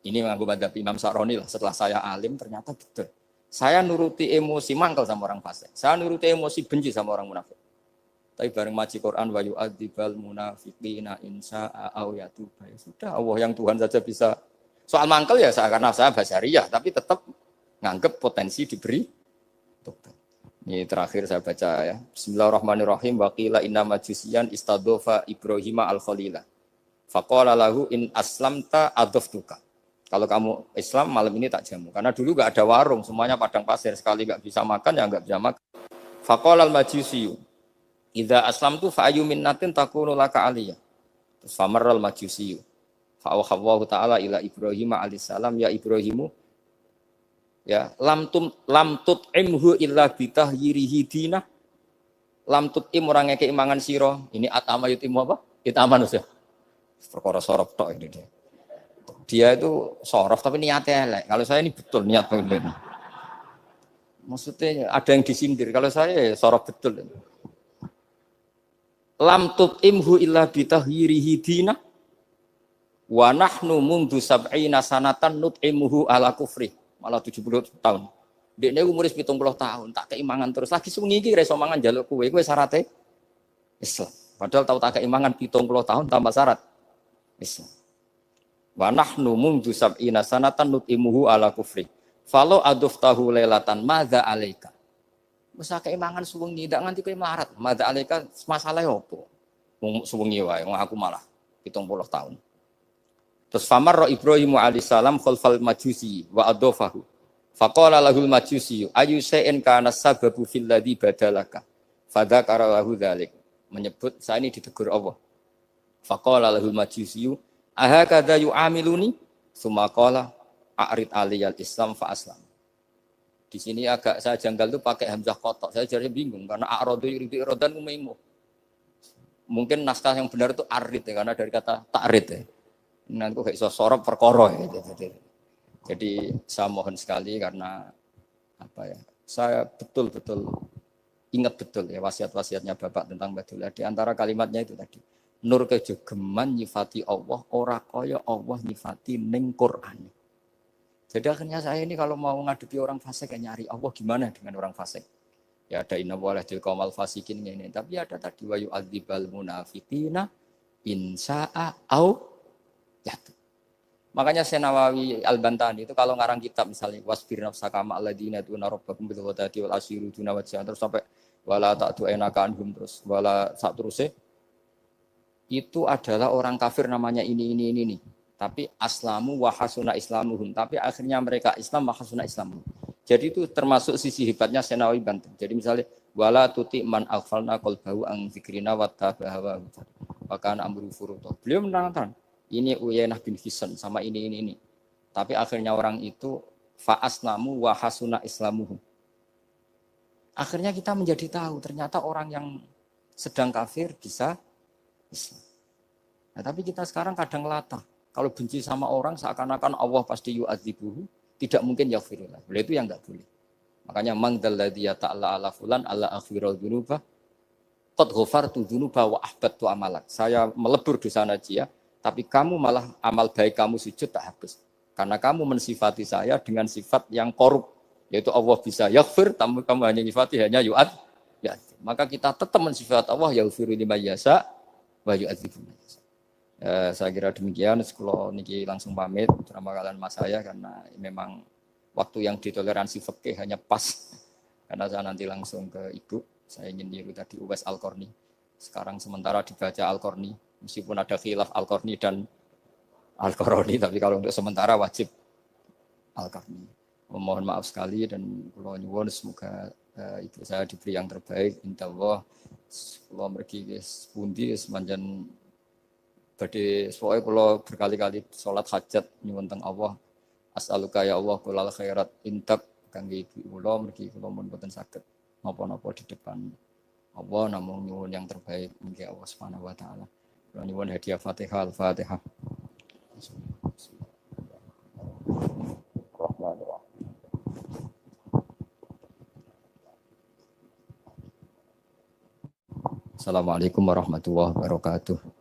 ini mengaku madhab Imam Sa'roni lah, setelah saya alim ternyata betul. Saya nuruti emosi mangkel sama orang fasik. Saya nuruti emosi benci sama orang munafik. Tapi bareng maji Quran wa yu'adzibal munafiqina insya'a au yatuba. Ya sudah Allah yang Tuhan saja bisa. Soal mangkel ya saya karena saya basyariyah tapi tetap nganggep potensi diberi Ini terakhir saya baca ya. Bismillahirrahmanirrahim. Waqila inna majusiyan istadofa Ibrahima al-Khalila. Faqala lahu in aslamta adoftuka. Kalau kamu Islam malam ini tak jamu. Karena dulu gak ada warung, semuanya padang pasir. Sekali gak bisa makan ya gak bisa makan. Faqala al-majusiyu. Idza aslamtu fa ayyu minnatin takunu laka aliyah. Terus famarral majusiyu. Fa'awhawallahu ta'ala ila Ibrahim alaihissalam ya Ibrahimu ya lam tut'imhu illa bitahyirihi dinah lam tut'im orang ngeke imangan sira ini atama yutimu apa kita aman ya perkara sorof tok ini dia itu sorof tapi niatnya elek kalau saya ini betul niat betul maksudnya ada yang disindir kalau saya ya sorof betul lam tut'imhu illa bitahyirihi dinah wa nahnu mundu sab'ina sanatan nut'imuhu ala kufri malah 70 tahun. Dekne umur 70 tahun, tak keimangan terus. Lagi sungi iki ra iso mangan njaluk kowe syaratnya Islam. Padahal tahu tak keimangan 70 tahun tambah syarat Islam. Wa nahnu mundu sab'ina sanatan nut'imuhu ala kufri. Falo aduftahu lailatan madza alaika. Wis keimangan suwengi ndak nganti kowe melarat. Madza alaika masalah opo? Wong suwengi wae, wong aku malah 70 tahun. Terus famar Ibrahim alaihissalam khalfal majusi wa adofahu. Faqala lahul majusi ayu shay'in kana sababu fil ladzi badalaka. Fadzakara lahu dzalik. Menyebut saya ini ditegur Allah. Faqala lahul majusi ahakadza yu'amiluni? Tsumma qala a'rid aliyal Islam fa aslam. Di sini agak saya janggal tuh pakai hamzah kotok. Saya jadi bingung karena a'radu yuridu iradan umaimu. Mungkin naskah yang benar itu arid ya karena dari kata ta'rid ya. Nanti kayak iso sorop perkara ya. Jadi saya mohon sekali karena apa ya? Saya betul-betul ingat betul ya wasiat-wasiatnya Bapak tentang Badullah. Di antara kalimatnya itu tadi. Nur kejogeman nyifati Allah ora kaya Allah nyifati ning Quran. Jadi akhirnya saya ini kalau mau ngadepi orang fasik ya nyari Allah gimana dengan orang fasik. Ya ada inna walahil qaumal fasikin ini. Tapi ada tadi wa yu'adzibal munafiqina insa'a au ya. Makanya Senawawi Al-Bantani itu kalau ngarang kitab misalnya wasbir nafsaka ma alladziina tuna rabbahum bil ghadati wal asyiru duna wajhan terus sampai wala ta'tu enaka anhum terus wala satruse itu adalah orang kafir namanya ini. Tapi aslamu wa hasuna islamuhum tapi akhirnya mereka Islam wa hasuna islamuhum. Jadi itu termasuk sisi hebatnya Senawawi Banten. Jadi misalnya wala tuti man aghfalna qalbahu an dzikrina wa tabaha wa kana amru furuta. Beliau menerangkan ini Uyainah bin Hisn sama ini. Tapi akhirnya orang itu fa'aslamu wa hasuna islamuhum. Akhirnya kita menjadi tahu ternyata orang yang sedang kafir bisa Islam. Nah, tapi kita sekarang kadang latah. Kalau benci sama orang seakan-akan Allah pasti yu'adzibuhu, tidak mungkin yaghfirullah. Boleh itu yang enggak boleh. Makanya mangdalladzi ta'ala ala fulan ala aghfirul dzunuba qad ghafartu dzunuba wa ahbattu amalak. Saya melebur dosa najiyah tapi kamu malah amal baik kamu sujud tak habis. Karena kamu mensifati saya dengan sifat yang korup. Yaitu Allah bisa yaghfir, kamu hanya nyifati hanya yu'ad. Ya. Maka kita tetap mensifat Allah yaghfiru liman yasha wa yu'adzibu man yasha. Saya kira demikian. Kalau niki langsung pamit bersama kalian mas saya karena memang waktu yang ditoleransi fikih hanya pas. Karena saya nanti langsung ke ibu. Saya ingin niru tadi Uwais Al-Qarni. Sekarang sementara dibaca Al-Qarni. Meskipun ada khilaf Al-Qarni dan Al-Qarni, tapi kalau untuk sementara wajib Al-Qarni. Mohon maaf sekali dan kula nyuwun semoga ibu saya diberi yang terbaik. Insyaallah kula mergi wis pundi semanjan badhe pokoke kula berkali-kali salat hajat nyuwun teng Allah. As'aluka ya Allah kulal khairat intak kangge ibu kula mergi kula mun boten saged napa-napa di depan Allah namung nyuwun yang terbaik mugi Allah Subhanahu wa taala. Nyuwun hadiah Fatihah Al-Fatihah. Assalamualaikum warahmatullahi wabarakatuh.